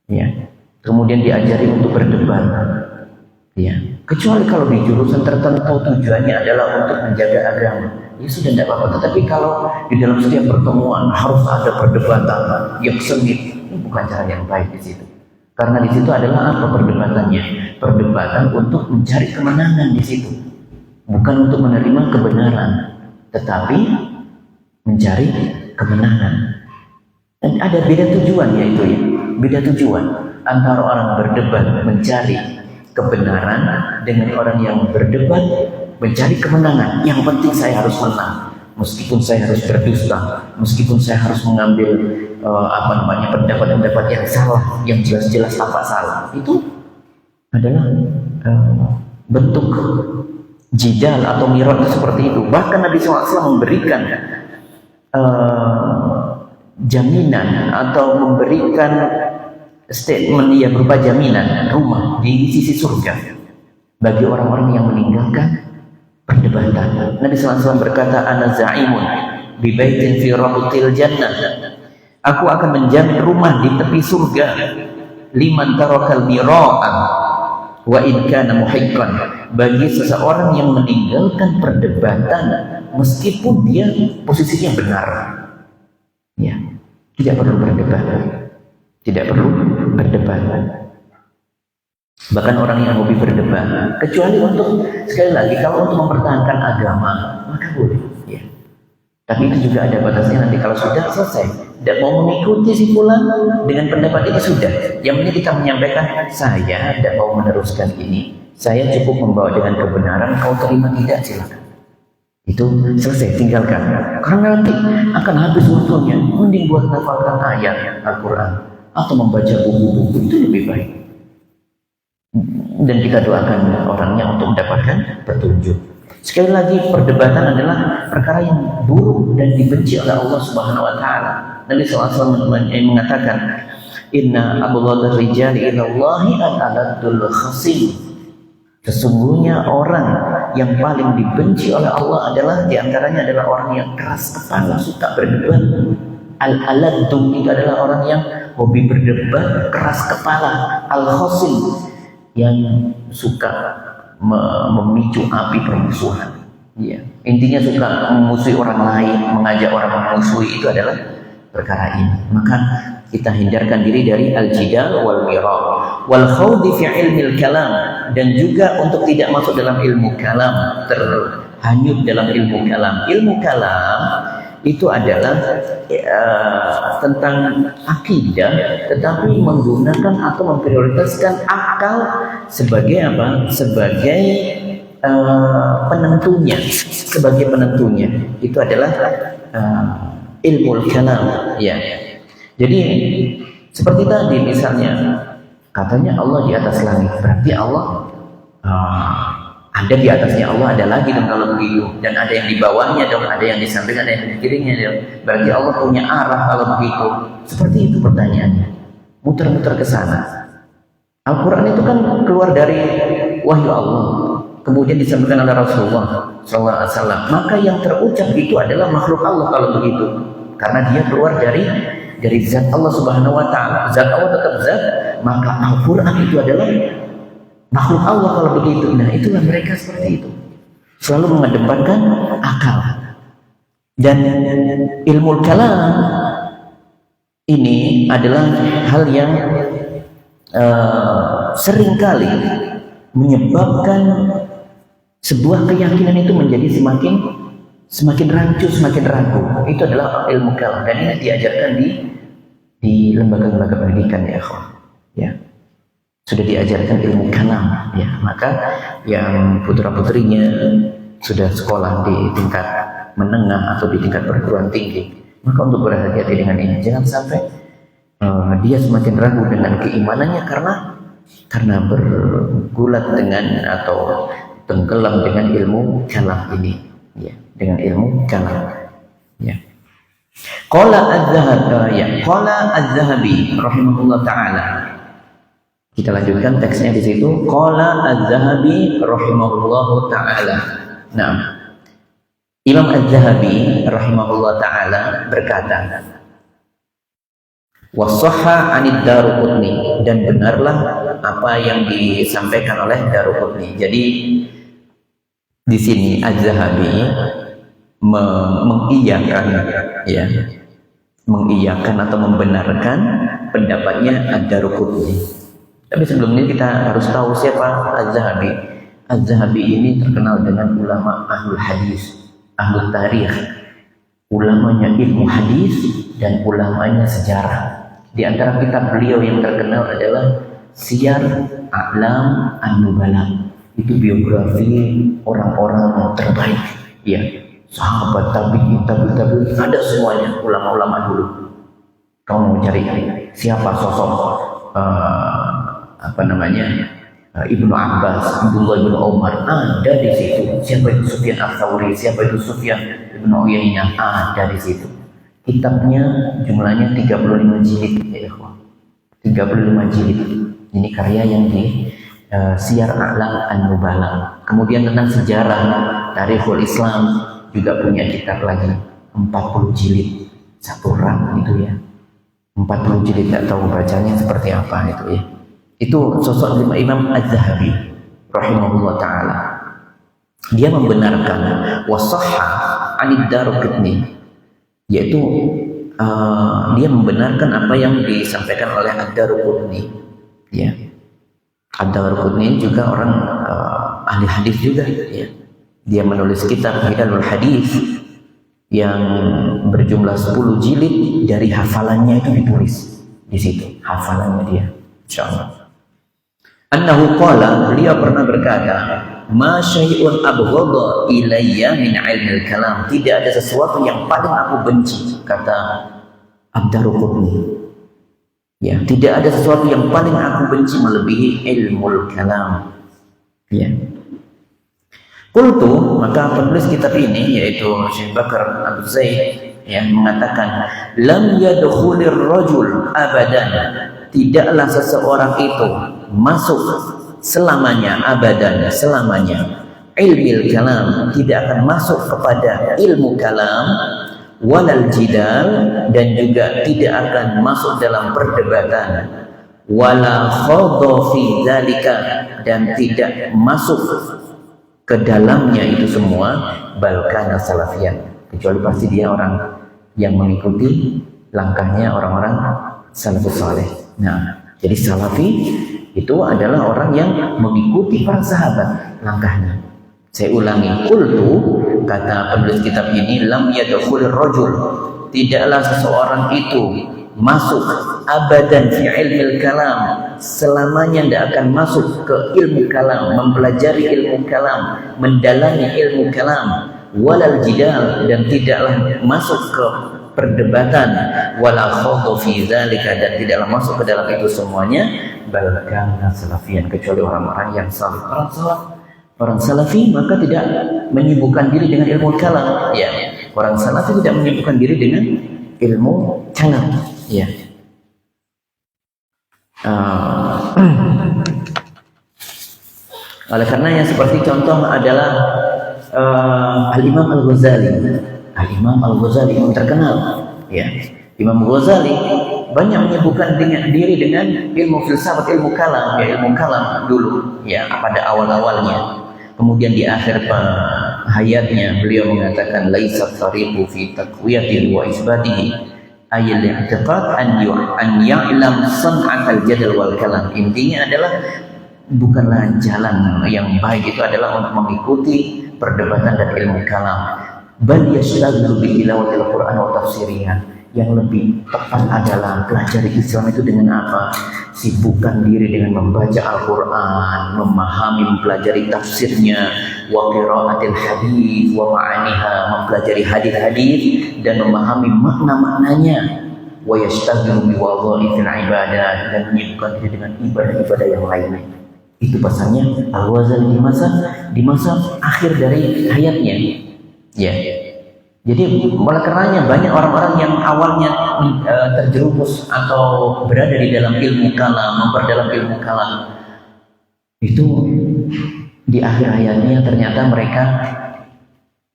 Ya. Kemudian diajari untuk berdebat. Ya. Kecuali kalau di jurusan tertentu tujuannya adalah untuk menjaga agama, ya sudah tidak apa-apa. Tetapi kalau di dalam setiap pertemuan harus ada perdebatan yang sengit, ini bukan cara yang baik di situ. Karena di situ adalah apa perdebatannya? Perdebatan untuk mencari kemenangan di situ, bukan untuk menerima kebenaran, tetapi mencari kemenangan. Dan ada beda tujuan, yaitu ya, beda tujuan antara orang berdebat mencari kebenaran dengan orang yang berdebat mencari kemenangan. Yang penting saya harus menang, meskipun saya harus berdusta, meskipun saya harus mengambil pendapat-pendapat yang salah, yang jelas-jelas tampak salah. Itu adalah bentuk jidal atau mirot seperti itu. Bahkan Nabi SAW memberikan jaminan atau memberikan statement yang berupa jaminan rumah di sisi surga bagi orang-orang yang meninggalkan perdebatan. Nabi SAW berkata, "Ana za'imun bi baitin fi rabutil jannah." Aku akan menjamin rumah di tepi surga liman tarakal mira'an wa in kana muhiqqan, bagi seseorang yang meninggalkan perdebatan meskipun dia posisinya benar. Ya, tidak perlu berdebat. Tidak perlu berdebat. Bahkan orang yang hobi berdebat, kecuali untuk, sekali lagi, kalau untuk mempertahankan agama, maka boleh. Ya. Tapi itu juga ada batasnya, nanti kalau sudah selesai, tidak mau mengikuti si fulan dengan pendapat itu sudah. Yang penting kita menyampaikan, saya tidak mau meneruskan ini. Saya cukup membawa dengan kebenaran, kau terima tidak silakan. Itu selesai, tinggalkan. Karena nanti akan habis waktunya, mending buat hafalkan ayat Al-Quran atau membaca buku-buku, itu lebih baik. Dan kita doakan orangnya untuk mendapatkan petunjuk. Sekali lagi, perdebatan adalah perkara yang buruk dan dibenci oleh Allah Subhanahu wa taala. Nabi SAW mengatakan, "Inna abghadar rijali ilallahi al-aladul khasim." Sesungguhnya orang yang paling dibenci oleh Allah adalah, diantaranya adalah orang yang keras kepala, suka berdebat. Al-aladum itu adalah orang yang hobi berdebat, keras kepala. Al-khasim, yang suka memicu api permusuhan. Ya. Intinya suka memusuhi orang lain, mengajak orang memusuhi, itu adalah perkara ini. Maka kita hindarkan diri dari al-jidal wal mira wal khawdi fi ilmil kalam, dan juga untuk tidak masuk dalam ilmu kalam, terhanyut dalam ilmu kalam. Ilmu kalam itu adalah tentang akidah, tetapi menggunakan atau memprioritaskan akal sebagai apa? Sebagai penentunya, sebagai penentunya. Itu adalah ilmu kalam. Ya. Jadi seperti tadi misalnya, katanya Allah di atas langit, berarti Allah ada di atasnya Allah, ada lagi dong kalau begitu, dan ada yang di bawahnya dong, ada yang di samping, ada yang di kirinya dong. Berarti Allah punya arah kalau begitu. Seperti itu pertanyaannya, muter-muter ke sana. Al-Quran itu kan keluar dari wahyu Allah, kemudian disampaikan oleh Rasulullah SAW. Maka yang terucap itu adalah makhluk Allah kalau begitu, karena dia keluar dari zat Allah Subhanahu wa taala. Zat Allah tetap zat, maka Al-Quran itu adalah makhluk Allah kalau begitu. Nah, itulah mereka seperti itu, selalu mengedepankan akal. Dan ilmu kalam ini adalah hal yang seringkali menyebabkan sebuah keyakinan itu menjadi semakin rancu, semakin ragu. Itu adalah ilmu kalam, dan ini diajarkan di lembaga-lembaga pendidikan, ya ikhwan. Ya. Sudah diajarkan ilmu kalam, ya. Maka yang putra-putrinya sudah sekolah di tingkat menengah atau di tingkat perguruan tinggi, maka untuk berhati-hati dengan ini, jangan sampai dia semakin ragu dengan keimanannya karena bergulat dengan atau tenggelam dengan ilmu kalam ini, ya, dengan ilmu kalam, ya. Qala Az-Zahabi rahimahullah taala. Kita lanjutkan teksnya di situ. Qala Az-Zahabi rahimahullahu taala. Nah, Imam Az-Zahabi rahimahullah taala berkata, "Wasahha 'anid Daruqutni," dan benarlah apa yang disampaikan oleh Daruqutni. Jadi di sini Az-Zahabi mengiyakan, ya, mengiyakan atau membenarkan pendapatnya Ad-Daruqutni. Tapi sebelumnya kita harus tahu siapa Az-Zahabi. Az-Zahabi ini terkenal dengan ulama ahlul hadis, ahlul tarikh, ulamanya ilmu hadis dan ulamanya sejarah. Di antara kitab beliau yang terkenal adalah Siyar A'lam An-Nubala. Itu biografi orang-orang terbaik, ya, sahabat, tabi'in, ada semuanya, ulama-ulama dulu. Kamu mau cari siapa sosok Ibnu Abbas, Abdullah bin Umar, ada di situ. Siapa itu Sufyan Ats-Tsauri, siapa itu Sufyan bin Uyainah, ada di situ. Kitabnya jumlahnya 35 jilid, ya ikhwan. 35 jilid. Ini karya yang di Siyar A'lam An-Nubala. Kemudian tentang sejarah Tarikhul Islam juga punya kitab lagi, 40 jilid, satu rak itu, ya. 40 jilid, tidak tahu bacanya seperti apa itu, ya. Itu sosok Imam Az-Zahabi rahimahullah ta'ala. Dia membenarkan wasahha 'anid Daruqutni, yaitu dia membenarkan apa yang disampaikan oleh Ad-Daruqutni, ya. Ad-Darqutni juga orang ahli hadis juga, ya. Dia menulis kitab Hilal Hadis yang berjumlah 10 jilid, dari hafalannya itu ditulis di situ, hafalannya dia, insyaallah. Annahu qala, beliau pernah berkata, ma syai'un abghadha ilayya min ilmil kalam, tidak ada sesuatu yang paling aku benci, kata Ad-Darqutni. Ya, tidak ada sesuatu yang paling aku benci melebihi ilmul kalam. Ya. Qultu, maka penulis kitab ini yaitu Syekh Bakar Abu Zaid yang mengatakan, lam yadkhulir rajul abadan, tidaklah seseorang itu masuk selamanya, abadan, selamanya, ilmil kalam, tidak akan masuk kepada ilmu kalam, walal jidal, dan juga tidak akan masuk dalam perdebatan, wala khadha fi dzalika, dan tidak masuk ke dalamnya itu semua, balkana salafiyan, kecuali pasti dia orang yang mengikuti langkahnya orang-orang salafus saleh. Nah, jadi salafi itu adalah orang yang mengikuti para sahabat langkahnya. Saya ulangi, qultu, kata penulis kitab ini, lam yadkhulir rajul, tidaklah seseorang itu masuk abadan fi ilmil kalam, selamanya tidak akan masuk ke ilmu kalam, mempelajari ilmu kalam, mendalami ilmu kalam, walal jidal, dan tidaklah masuk ke perdebatan, wala khadha fi dzalika, dan tidaklah masuk ke dalam itu semuanya, balkana salafiyan, kecuali orang-orang yang salaf. Orang salafi maka tidak menyibukkan diri dengan ilmu kalam, ya. Orang salafi tidak menyibukkan diri dengan ilmu kalam, ya. Oleh karenanya seperti contoh adalah Al-Imam Al-Ghazali. Al-Imam Al-Ghazali yang terkenal, ya. Imam Ghazali banyak menyibukkan diri dengan ilmu filsafat, ilmu kalam, ya, ilmu kalam dulu, ya, pada awal-awalnya. Kemudian di akhir hayatnya beliau mengatakan, laisa tariqu fi taqwiyati wa isbatihi ayil i'tiqad an ya'lam san'at al-jadal wal kalam. Intinya adalah bukanlah jalan yang baik itu adalah untuk mengikuti perdebatan dan ilmu kalam, bal yashtaghilu bi tilawatil Qur'an wa tafsirihah. Yang lebih tepat adalah pelajari Islam itu dengan apa? Sibukkan diri dengan membaca Al-Quran, memahami, mempelajari tafsirnya, wa qiraatil hadis wa ma'aniha, mempelajari hadis-hadis dan memahami makna-maknanya, wa yashtaghilu bi wadha'ifil ibadah, dan menyibukkan diri dengan ibadah-ibadah yang lainnya. Itu pesannya Al-Ghazali di masa akhir dari hayatnya, ya. Jadi oleh karenanya banyak orang-orang yang awalnya terjerumus atau berada di dalam ilmu kalam, memperdalam ilmu kalam, itu di akhir hayatnya ternyata mereka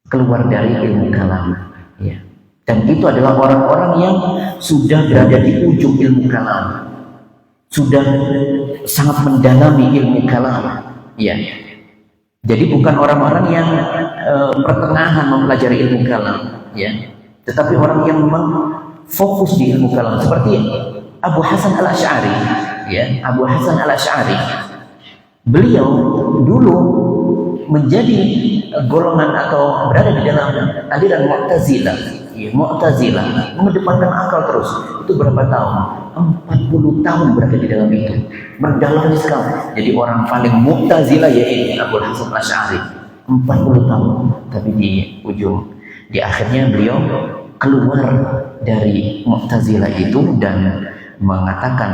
keluar dari ilmu kalam, ya. Dan itu adalah orang-orang yang sudah berada di ujung ilmu kalam, sudah sangat mendalami ilmu kalam, ya. Jadi bukan orang-orang yang pertengahan mempelajari ilmu kalam, ya, tetapi orang yang memang fokus di ilmu kalam, seperti Abu Hasan Al-Asy'ari, ya. Abu Hasan Al-Asy'ari, beliau dulu menjadi golongan atau berada di dalam aliran Mu'tazilah, ya, Mu'tazilah mengedepankan akal terus. Itu berapa tahun? 40 tahun berada di dalam itu, mendalam sekali. Jadi orang paling Mu'tazilah yaitu Abu Hasan Al-Asy'ari, 40 tahun. Tapi di akhirnya beliau keluar dari Mu'tazilah itu dan mengatakan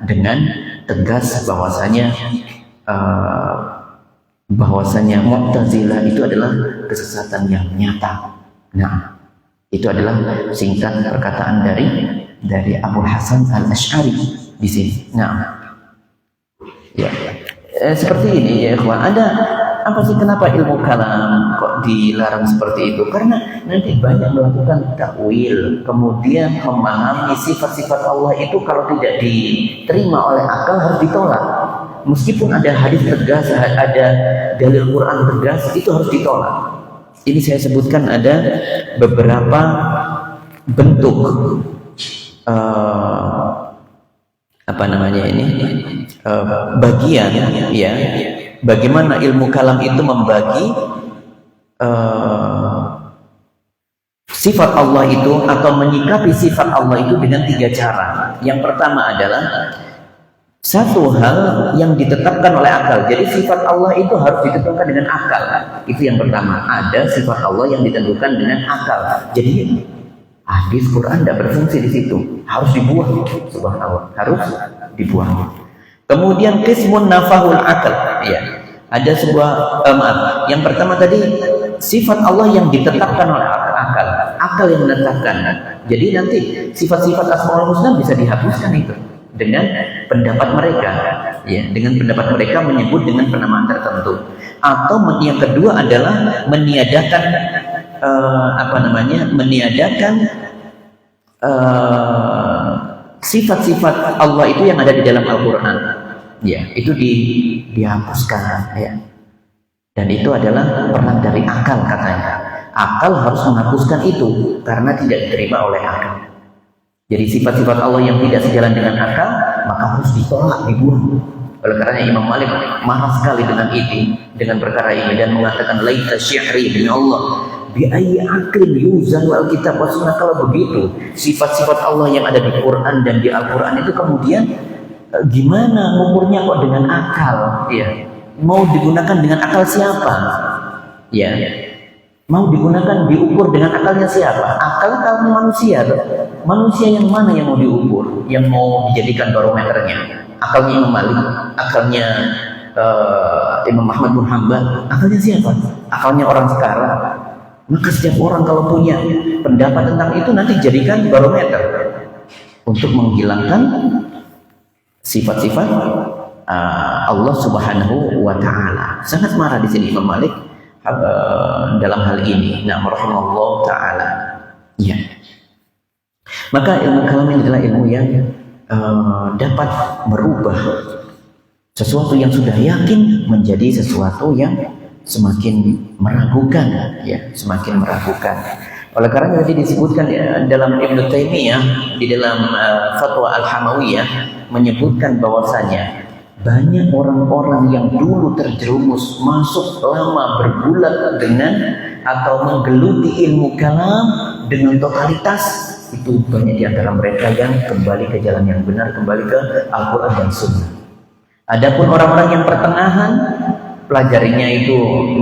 dengan tegas bahwasanya Mu'tazilah itu adalah kesesatan yang nyata. Nah, itu adalah singkat perkataan dari Abu Hasan Al-Asy'ari di sini. Nah, ya, seperti ini ya ikhwan. Ada apa sih, kenapa ilmu kalam kok dilarang seperti itu? Karena nanti banyak melakukan takwil, kemudian memahami sifat-sifat Allah itu kalau tidak diterima oleh akal harus ditolak. Meskipun ada hadis tegas, ada dalil Quran tegas, itu harus ditolak. Ini saya sebutkan ada beberapa bentuk apa namanya ini bagian ya, bagaimana ilmu kalam itu membagi sifat Allah itu atau menyikapi sifat Allah itu dengan 3 cara. Yang pertama adalah satu hal yang ditetapkan oleh akal. Jadi sifat Allah itu harus ditentukan dengan akal. Itu yang pertama. Ada sifat Allah yang ditentukan dengan akal. Jadi hadis Quran tidak berfungsi di situ. Harus dibuang. Subhanallah. Harus dibuang. Kemudian qismun nafahul akal. Ya. Ada sebuah maaf. Yang pertama tadi sifat Allah yang ditetapkan oleh akal. Akal yang menetapkan. Jadi nanti sifat-sifat Asmaul Husna bisa dihapuskan itu dengan pendapat mereka, ya, dengan pendapat mereka menyebut dengan penamaan tertentu. Atau yang kedua adalah meniadakan meniadakan sifat-sifat Allah itu yang ada di dalam Al-Quran, ya, itu dihapuskan, ya. Dan itu adalah perang dari akal katanya. Akal harus menghapuskan itu karena tidak diterima oleh akal. Jadi sifat-sifat Allah yang tidak sejalan dengan akal maka harus ditolak, dibuang. Oleh karena Imam Malik marah sekali dengan ini, dengan perkara ini, dan mengatakan laita syi'ri, demi Allah, bi ayyi aqlin yuzan wal kitab was sunnah. Kalau begitu sifat-sifat Allah yang ada di Quran dan di Al-Quran itu kemudian gimana ngukurnya kok dengan akal, ya? Mau digunakan dengan akal siapa? Ya, mau digunakan diukur dengan akalnya siapa? Akal manusia. Manusia yang mana yang mau diukur, yang mau dijadikan barometernya? Akalnya Imam Malik, akalnya Imam Ahmad bin Hanbal, akalnya siapa? Akalnya orang sekarang. Maka setiap orang kalau punya pendapat tentang itu nanti jadikan barometer untuk menghilangkan sifat-sifat Allah Subhanahu wa Ta'ala. Sangat marah di sini Imam Malik dalam hal ini. Nah, rahimahullah ta'ala. Ya. Maka ilmu kalam ini adalah ilmu yang dapat merubah sesuatu yang sudah yakin menjadi sesuatu yang semakin meragukan, ya, semakin meragukan. Oleh karena tadi disebutkan dalam Ibnu Taimiyah di dalam Fatwa Al-Hamawiyah menyebutkan bahwasanya banyak orang-orang yang dulu terjerumus masuk lama berbulan dengan atau menggeluti ilmu kalam dengan totalitas, itu banyak di antara mereka yang kembali ke jalan yang benar, kembali ke Al-Quran dan Sunnah. Adapun orang-orang yang pertengahan, pelajarinya itu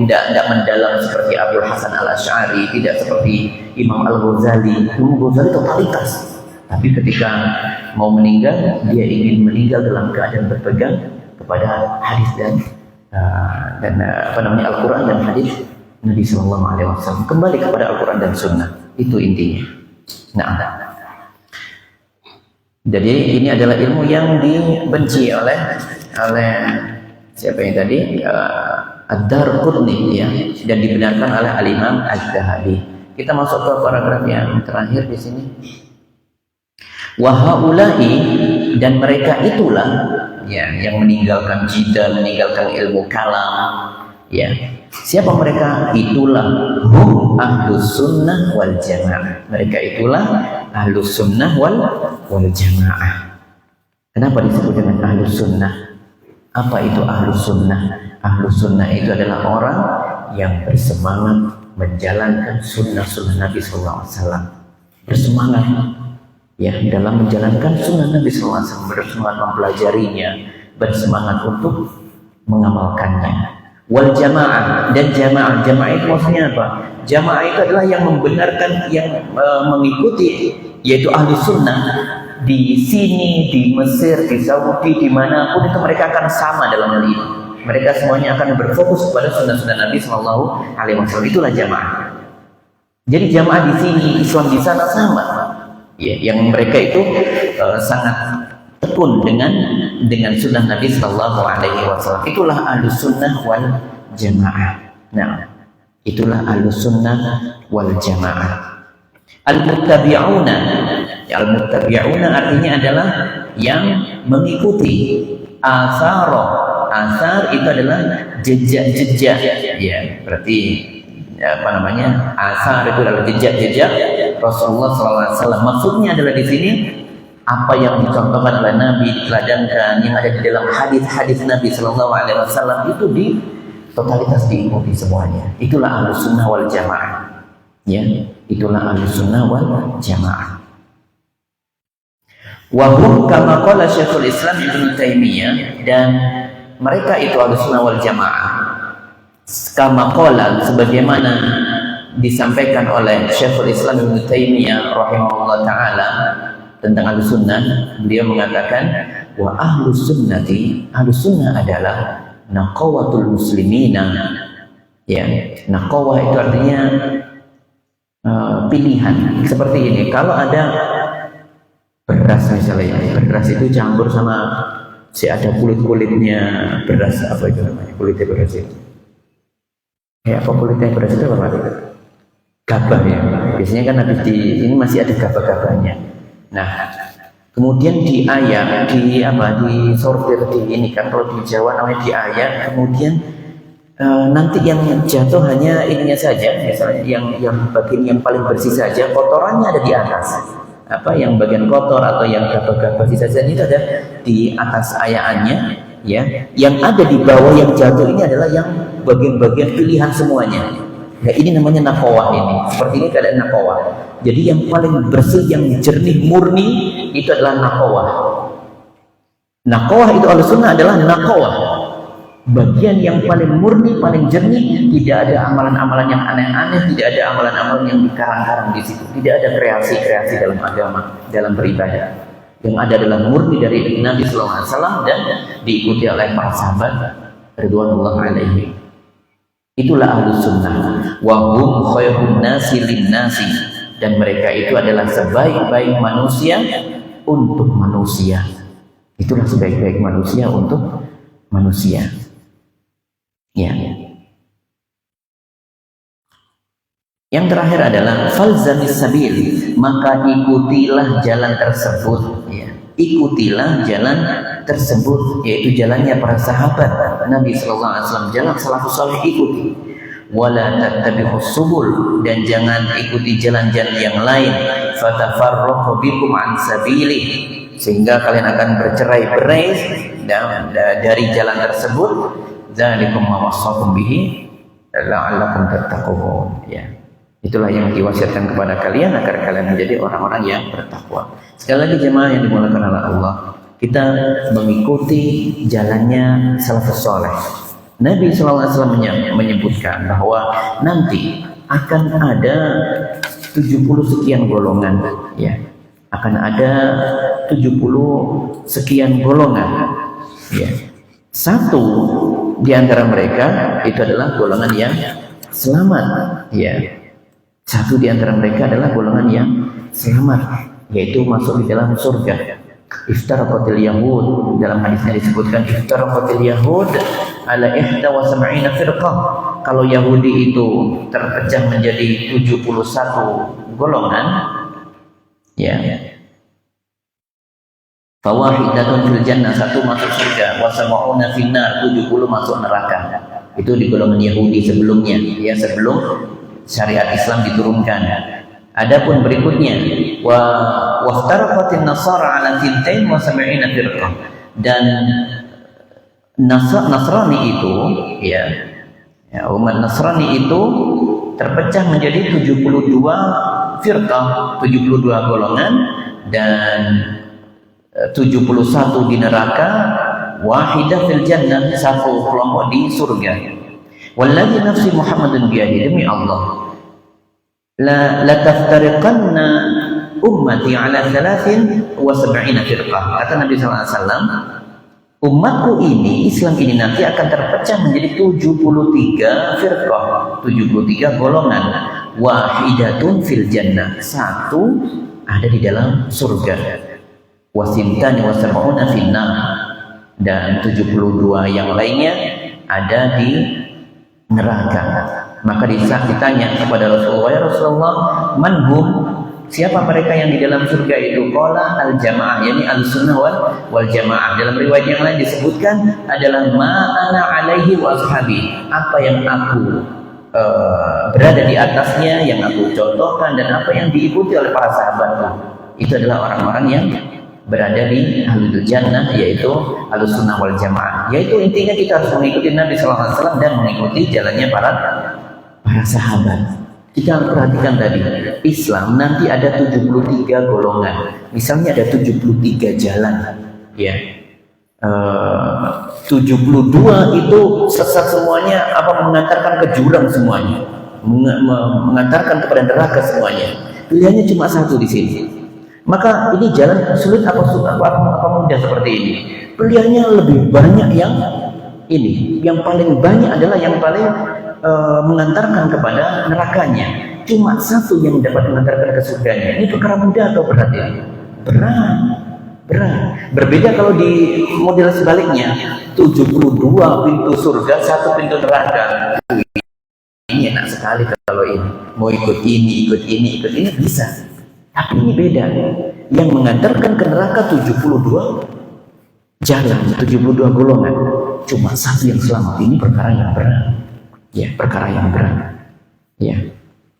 tidak mendalam seperti Abdul Hasan Al-Asy'ari, tidak seperti Imam Al-Ghazali. Imam Ghazali totalitas. Tapi ketika mau meninggal, dia ingin meninggal dalam keadaan berpegang kepada hadis dan Al-Quran dan hadis Nabi Sallallahu Alaihi Wasallam. Kembali kepada Al-Quran dan Sunnah, itu intinya. Nah, jadi ini adalah ilmu yang dibenci oleh siapa yang tadi? Ad-Darqutni, ya, dan dibenarkan oleh Al-Imam Az-Zahabi. Kita masuk ke paragraf yang terakhir di sini. Wahaulahi, dan mereka itulah, ya, yang meninggalkan jidal, meninggalkan ilmu kalam, ya. Siapa mereka? Itulah hum ahlus sunnah wal jamaah. Mereka itulah ahlus sunnah wal jamaah. Kenapa disebut dengan ahlus sunnah? Apa itu ahlus sunnah? Ahlus sunnah itu adalah orang yang bersemangat menjalankan sunnah-sunnah Nabi SAW. Bersemangat, ya, dalam menjalankan sunnah Nabi SAW, bersemangat mempelajarinya, bersemangat untuk mengamalkannya. Wal jamaah, dan jamaah itu maksudnya apa? Jamaah itu adalah yang membenarkan, yang mengikuti, yaitu ahli sunnah. Di sini, di Mesir, di Saudi, dimanapun itu mereka akan sama dalam hal ini. Mereka semuanya akan berfokus kepada sunnah-sunnah Nabi Sallallahu Alaihi Wasallam. Itulah jamaah. Jadi jamaah di sini, Islam di sana sama. Ya, yang mereka itu sangat tekun dengan sunnah Nabi Sallallahu Alaihi Wasallam. Itulah ahlus sunnah wal jamaah. Nah, itulah ahlus sunnah wal jamaah. Al-muttabi'una, ya, al-muttabi'una artinya adalah yang mengikuti. Asar itu adalah jejak-jejak, ya, berarti asar itu adalah jejak-jejak Rasulullah SAW. Maksudnya adalah di sini apa yang dicontohkan oleh Nabi, diteladankan, yang ada di dalam hadis-hadis Nabi Shallallahu Alaihi Wasallam itu di totalitas diikuti semuanya. Itulah Ahlus Sunnah wal Jamaah. Ya, itulah Ahlus Sunnah wal Jamaah. Wahum kama qala Syekhul Islam Ibnu Taimiyah, dan mereka itu Ahlus Sunnah wal Jamaah. Kama qala, sebagaimana disampaikan oleh Syekhul Islam Ibnu Taimiyah rahimahullah taala tentang Ahlus Sunnah, beliau mengatakan wa Ahlus Sunnati, Ahlus Sunnah adalah naqawatul muslimina. Ya, naqawah itu artinya pilihan. Seperti ini, kalau ada beras misalnya, beras itu campur sama ada kulit-kulitnya beras, apa itu namanya, kulitnya beras itu apa kulitnya beras itu apa? Gabah ya, biasanya kan habis di ini masih ada gabah-gabahnya. Nah, kemudian diayak, disortir di ini kan, kalau di Jawa namanya diayak, kemudian nanti yang jatuh hanya ininya saja, misalnya yang bagian yang paling bersih saja, kotorannya ada di atas. Apa yang bagian kotor atau yang gabah-gabah sisa-sisa itu ada di atas ayaannya, ya. Yang ada di bawah yang jatuh ini adalah yang bagian-bagian pilihan semuanya. Nah, ini namanya naqawah ini. Seperti ini keadaan naqawah. Jadi yang paling bersih, yang jernih, murni itu adalah naqawah. Naqawah itu Ahlus Sunnah adalah naqawah. Bagian yang paling murni, paling jernih, tidak ada amalan-amalan yang aneh-aneh, tidak ada amalan-amalan yang dikarang-karang di situ, tidak ada kreasi-kreasi dalam agama, dalam beribadah. Yang ada adalah murni dari Nabi Sallallahu Alaihi Wasallam dan diikuti oleh para sahabat ridwanullah alaihim. Itulah Ahlus Sunnah. Wa hum khairun nasi lin-nasi, dan mereka itu adalah sebaik-baik manusia untuk manusia. Itulah sebaik-baik manusia untuk manusia. Ya. Yang terakhir adalah falzamis sabil, maka ikutilah jalan tersebut, ya. Ikutilah jalan tersebut, yaitu jalannya para sahabat Nabi sallallahu alaihi wasallam, jalan salafus saleh ikuti. Wala tattabi'us subul, dan jangan ikuti jalan-jalan yang lain, fatafarraqu bikum an sabili, sehingga kalian akan bercerai-berai dari jalan tersebut. Dzalikum ma wassakum bihi la'allakum tattaqun. Ya. Itulah yang diwasiatkan kepada kalian agar kalian menjadi orang-orang yang bertakwa. Sekali lagi jemaah yang dimuliakan oleh Allah, kita mengikuti jalannya salafus saleh. Nabi SAW menyebutkan bahwa nanti akan ada 70 sekian golongan, ya. Akan ada 70 sekian golongan, ya. Satu di antara mereka itu adalah golongan yang selamat, ya. Satu di antara mereka adalah golongan yang selamat, yaitu masuk di dalam surga. Iftaraqatil Yahud, dalam hadisnya disebutkan iftaraqatil Yahud ala 71 firqah. Kalau Yahudi itu terpecah menjadi 71 golongan, ya. Fawahidatun fil jannah, satu masuk surga, wa sab'una finnar, 70 masuk neraka. Itu di golongan Yahudi sebelumnya, ya, sebelum syariat Islam diturunkan. Adapun berikutnya waftaraqatin nasara ala 72 firqah, dan Nasrani itu, ya, umat Nasrani itu terpecah menjadi 72 firqah, 72 golongan, dan 71 di neraka, wahidah fil jannah, satu kelompok di surga. Walladzi nafsi Muhammadun biyadihi, demi Allah, la taftariqanna ummati ala 73 firqah. Kata Nabi sallallahu alaihi wasallam, umatku ini, Islam ini nanti akan terpecah menjadi 73 firqah, 73 golongan. Wahidatun fil jannah, satu ada di dalam surga. Wasintani wasab'una finnar, dan 72 yang lainnya ada di neraka. Maka ditanya kepada Rasulullah, ya Rasulullah, manhum, siapa mereka yang di dalam surga itu? Qala al-jamaah, yakni al-sunnah wal jamaah. Dalam riwayat yang lain disebutkan adalah ma'ana alaihi wa ashabi, apa yang aku berada di atasnya, yang aku contohkan, dan apa yang diikuti oleh para sahabatku. Itu adalah orang-orang yang berada di ahlul jannah, yaitu ahlus sunnah wal jamaah. Yaitu intinya kita harus mengikuti Nabi SAW dan mengikuti jalannya para sahabat. Kita perhatikan tadi, Islam nanti ada 73 golongan. Misalnya ada 73 jalan, ya. 72 itu sesat semuanya, mengantarkan ke jurang semuanya, mengantarkan kepada neraka semuanya. Pilihannya cuma satu di sini. Maka ini jalan sulit apa mudah seperti ini. Pilihannya lebih banyak yang ini. Yang paling banyak adalah yang paling mengantarkan kepada nerakanya. Cuma satu yang dapat mengantarkan ke surganya. Ini perkara mudah atau berat ini? Berat. Berbeda kalau di model sebaliknya, 72 pintu surga, 1 pintu neraka. Ini enak sekali kalau ini. Mau ikut ini bisa. Tapi ini beda. Yang mengantarkan ke neraka 72 jalan, 72 golongan. Cuma satu yang selamat. Ini perkara yang berat. Ya, perkara yang berat. Ya.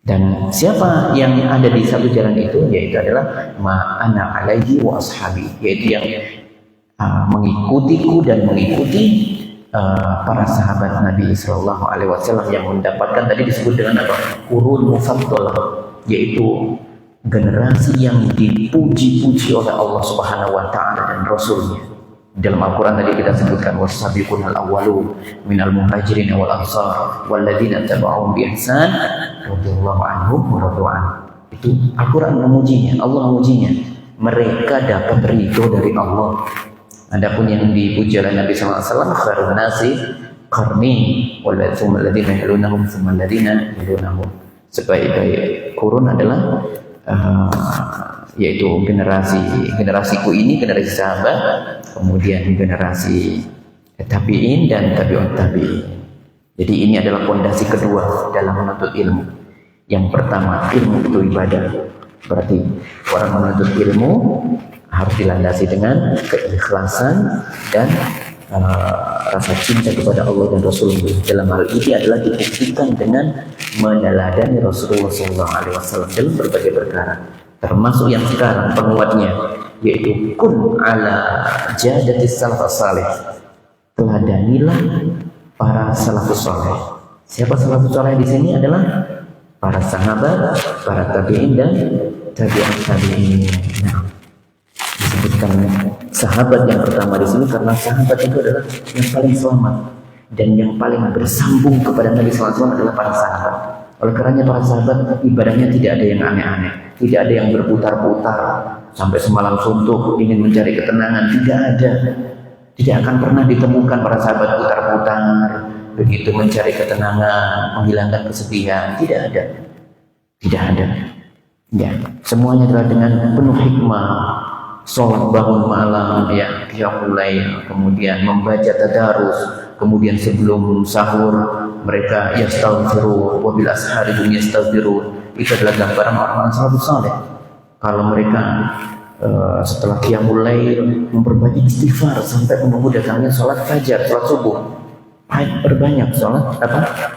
Dan siapa yang ada di satu jalan itu, yaitu adalah ma'ana alaihi wa ashabi, yaitu yang mengikutiku dan mengikuti para sahabat Nabi Sallallahu Alaihi Wasallam yang mendapatkan tadi disebut dengan apa? Qurun mufaddalah, yaitu generasi yang dipuji-puji oleh Allah Subhanahu Wa Taala dan Rasulnya. Dalam Al-Quran tadi kita sebutkan wasabiqunal awwalun minal muhajirin wal ansar walladzina tabauhum bi ihsan radhiyallahu anhum wa radu an. Itu Al-Quran memujinya, Allah memujinya. Mereka dapat ridho dari Allah. Adapun yang dipuji oleh Nabi sallallahu alaihi wasallam, khairun nasi qarni walladzina yalunahum tsumma alladzina yalunahum. Sebaik-baik kurun adalah yaitu generasiku ini, generasi sahabat, kemudian generasi tabi'in dan tabi'ut tabi'in. Jadi ini adalah fondasi kedua dalam menuntut ilmu. Yang pertama, ilmu itu ibadah. Berarti orang menuntut ilmu harus dilandasi dengan keikhlasan dan rasa cinta kepada Allah dan Rasulullah. Dalam hal ini adalah dibuktikan dengan meneladani Rasulullah SAW dalam berbagai perkara. Termasuk yang sekarang penguatnya, yaitu kun ala jadatis salafus salih. Teladanilah para salafus saleh. Siapa salafus saleh di sini adalah para sahabat, para tabi'in dan tabi'ut tabi'in. Nah, disebutkan sahabat yang pertama di sini karena sahabat itu adalah yang paling selamat dan yang paling bersambung kepada Nabi SAW adalah para sahabat. Oleh karenanya para sahabat ibadahnya tidak ada yang aneh-aneh, tidak ada yang berputar-putar sampai semalam suntuk ingin mencari ketenangan, tidak ada. Tidak akan pernah ditemukan para sahabat putar-putar begitu mencari ketenangan, menghilangkan kesedihan, tidak ada. Tidak ada. Ya, semuanya adalah dengan penuh hikmah. Sholat bangun malam, ya, qiyamul lail, kemudian membaca tadarus, kemudian sebelum sahur mereka yastaghfiru wa bil ashari hum yastaghfirun. Itu adalah gambaran orang-orang salafus saleh. Kalau mereka setelah qiyamul lail memperbanyak istighfar sampai menunggu datangnya sholat fajar, sholat subuh. Perbanyak sholat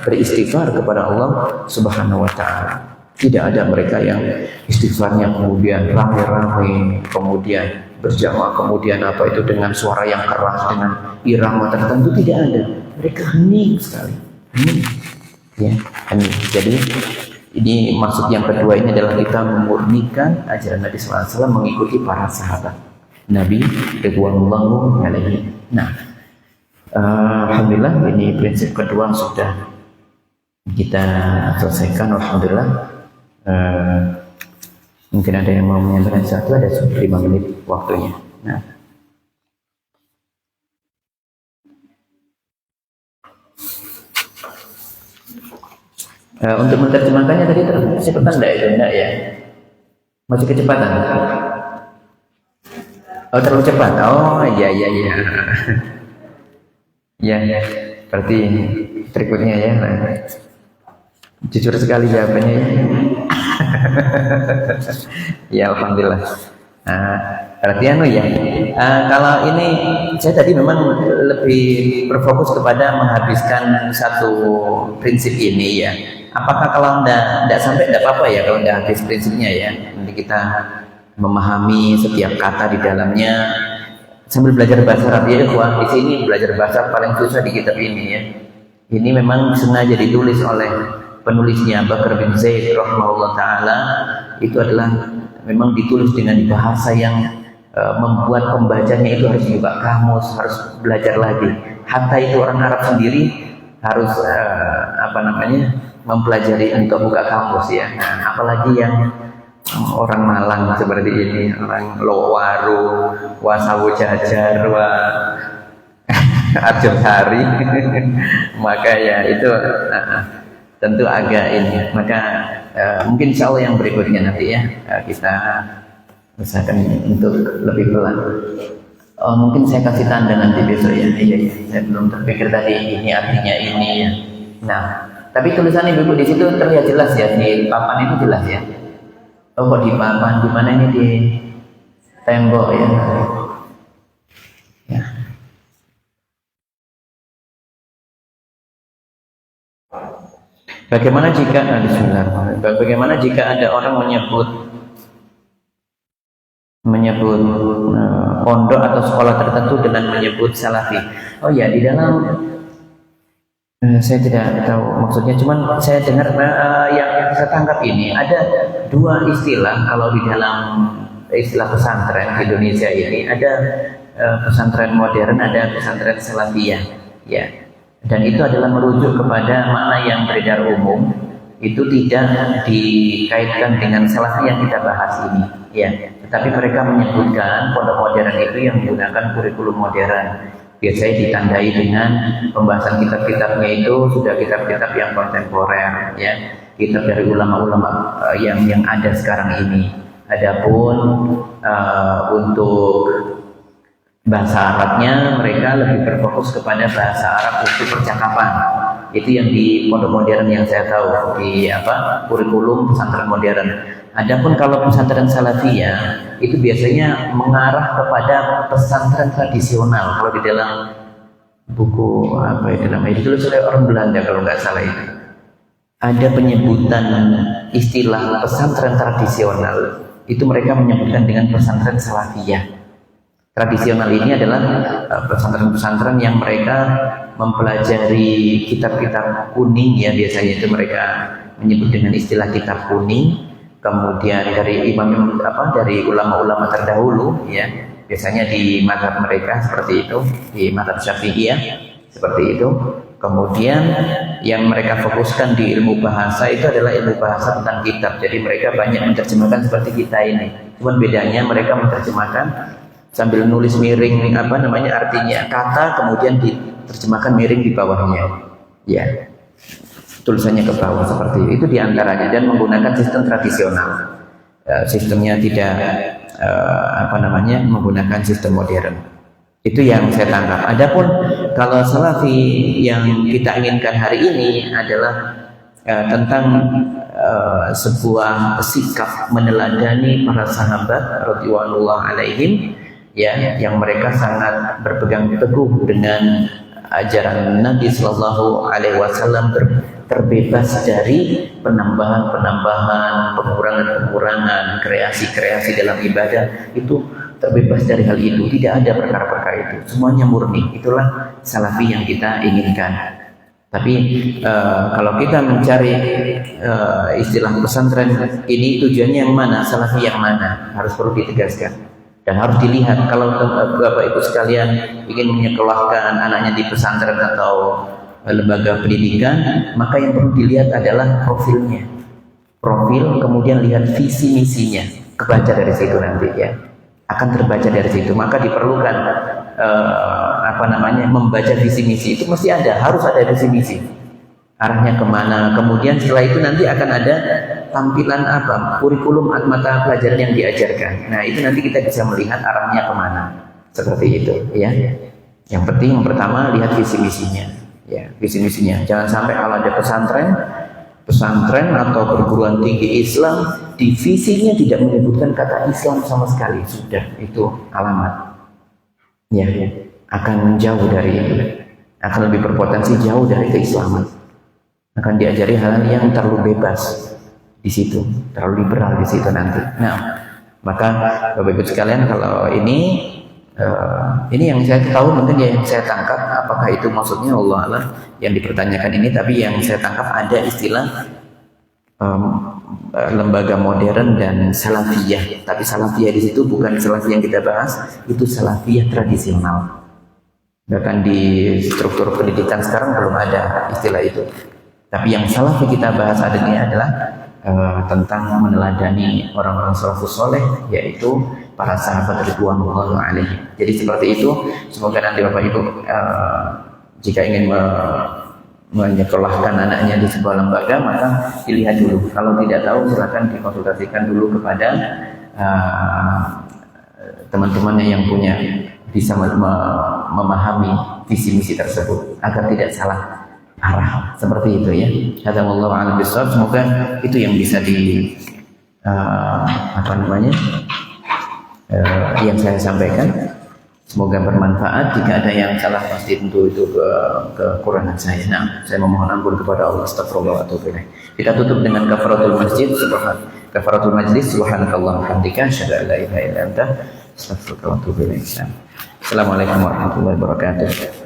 beristighfar kepada Allah Subhanahu wa taala. Tidak ada mereka yang istighfarnya kemudian rame-rame, kemudian berjamaah, kemudian apa itu dengan suara yang keras, dengan irama tertentu, tidak ada. Mereka hening sekali. Hening. Ya, hening. Jadi ini maksud yang kedua ini adalah kita memurnikan ajaran Nabi SAW, mengikuti para sahabat Nabi ridwanullahu alaihi. Nah, alhamdulillah ini prinsip kedua sudah kita selesaikan, alhamdulillah. Mungkin ada yang mau menyampaikan sesuatu, ada 5 menit waktunya. Nah, untuk menerjemahkannya tadi kecepatan enggak ya? Masih kecepatan? Oh, terlalu cepat. Oh, iya. Ya. Berarti berikutnya ya. Jujur sekali jawabannya ya. Ya, alhamdulillah. Berarti ya. Kalau ini saya tadi memang lebih berfokus kepada menghabiskan satu prinsip ini ya. Apakah kalau enggak sampai enggak apa-apa ya kalau enggak habis prinsipnya ya. Nanti kita memahami setiap kata di dalamnya sambil belajar bahasa Arab ya ikhwan. Di sini belajar bahasa paling susah di kitab ini ya. Ini memang sengaja ditulis oleh penulisnya Bakar bin Zaid rahimahullah taala. Itu adalah memang ditulis dengan bahasa yang membuat pembacanya itu harus buka kamus, harus belajar lagi. Hatta itu orang Arab sendiri harus mempelajari untuk buka kamus ya. Nah, apalagi yang orang Malang seperti ini, orang Lowaru, Wasawu Jajar, Arjosari, maka ya itu tentu agak ini. Maka mungkin insya Allah yang berikutnya nanti ya kita usahakan untuk lebih pelan. Mungkin saya kasih tanda nanti besok ya. Iya, saya belum terpikir tadi ini artinya ini ya. Nah, tapi tulisan ibu di situ terlihat jelas ya, di papan itu jelas ya. Oh kok di papan, di mana ini di tembok ya? Ya. Bagaimana jika ada orang menyebut pondok atau sekolah tertentu dengan menyebut salafi? Oh ya, di dalam saya tidak tahu maksudnya, cuman saya dengar yang saya tangkap ini ada dua istilah kalau di dalam istilah pesantren di Indonesia ini. Ada pesantren modern, ada pesantren salafiyah ya, dan itu adalah merujuk kepada makna yang beredar umum, itu tidak dikaitkan dengan salafi yang kita bahas ini ya, tetapi mereka menyebutkan pondok modern itu yang menggunakan kurikulum modern. Biasanya ditandai dengan pembahasan kitab-kitabnya itu sudah kitab-kitab yang kontemporer ya, kitab dari ulama-ulama yang ada sekarang ini. Adapun untuk bahasa Arabnya mereka lebih berfokus kepada bahasa Arab untuk percakapan. Itu yang di pondok modern yang saya tahu di kurikulum pesantren modern. Adapun kalau pesantren salafiyah itu biasanya mengarah kepada pesantren tradisional. Kalau di dalam buku ditulis oleh orang Belanda kalau nggak salah itu ada penyebutan istilah pesantren tradisional. Itu mereka menyebutkan dengan pesantren salafiyah. Tradisional ini adalah pesantren-pesantren yang mereka mempelajari kitab-kitab kuning ya, biasanya itu mereka menyebut dengan istilah kitab kuning. Kemudian dari dari ulama-ulama terdahulu ya, biasanya di mazhab mereka seperti itu, di mazhab Syafi'iyah seperti itu. Kemudian yang mereka fokuskan di ilmu bahasa itu adalah ilmu bahasa tentang kitab. Jadi mereka banyak menerjemahkan seperti kita ini. Cuman bedanya mereka menerjemahkan sambil nulis miring artinya kata, kemudian diterjemahkan miring di bawahnya. Ya. Tulisannya ke bawah seperti itu diantaranya, dan menggunakan sistem tradisional. Sistemnya tidak menggunakan sistem modern. Itu yang saya tangkap. Adapun kalau salafi yang kita inginkan hari ini adalah tentang sebuah sikap meneladani para sahabat radhiyallahu alaihim ya, yang mereka sangat berpegang teguh dengan ajaran Nabi Sallallahu Alaihi Wasallam, terbebas dari penambahan-penambahan, pengurangan-pengurangan, kreasi-kreasi dalam ibadah. Itu terbebas dari hal itu, tidak ada perkara-perkara itu, semuanya murni. Itulah salafi yang kita inginkan. Tapi kalau kita mencari istilah pesantren ini tujuannya yang mana, salafi yang mana, harus perlu ditegaskan. Dan harus dilihat kalau Bapak Ibu sekalian ingin menyekolahkan anaknya di pesantren atau lembaga pendidikan, maka yang perlu dilihat adalah profilnya. Profil, kemudian lihat visi misinya. Kebaca dari situ nanti ya. Akan terbaca dari situ. Maka diperlukan membaca visi misi. Itu mesti ada, harus ada visi misi. Arahnya kemana. Kemudian setelah itu nanti akan ada tampilan kurikulum mata pelajaran yang diajarkan. Nah itu nanti kita bisa melihat arahnya kemana, seperti itu ya. Yang penting yang pertama lihat visi misinya ya, visi misinya. Jangan sampai kalau ada pesantren atau perguruan tinggi Islam di visinya tidak menyebutkan kata Islam sama sekali, sudah itu alamat ya, akan jauh dari itu, akan lebih berpotensi jauh dari keislaman, akan diajari hal yang terlalu bebas di situ, terlalu liberal di situ nanti. Nah, Maka Bapak Ibu sekalian, kalau ini yang saya tahu, mungkin yang saya tangkap, apakah itu maksudnya Allah Allah yang dipertanyakan ini, tapi yang saya tangkap ada istilah lembaga modern dan salafiyah. Tapi salafiyah di situ bukan salafiyah yang kita bahas, itu salafiyah tradisional. Bahkan di struktur pendidikan sekarang belum ada istilah itu. Tapi yang salafi kita bahas hari ini adalah tentang meneladani orang-orang salafus soleh, yaitu para sahabat ridwanullah alaihi. Jadi seperti itu. Semoga nanti Bapak Ibu jika ingin menyekolahkan anaknya di sebuah lembaga, maka dilihat dulu. Kalau tidak tahu, silakan dikonsultasikan dulu kepada teman-temannya yang punya, bisa memahami visi misi tersebut agar tidak salah arah, seperti itu ya. Hadamullahu a'lam bishawab. Semoga itu yang bisa yang saya sampaikan. Semoga bermanfaat. Jika ada yang salah, pasti tentu itu kekurangan saya. Nah, saya memohon ampun kepada Allah. Astagfirullah wa atubu ilaih. Kita tutup dengan kafaratul masjid. Kafaratul majlis. Subhanakallah hamdika asyhadu an la ilaha illa anta astaghfiruka wa atubu ilaik. Assalamualaikum warahmatullahi wabarakatuh.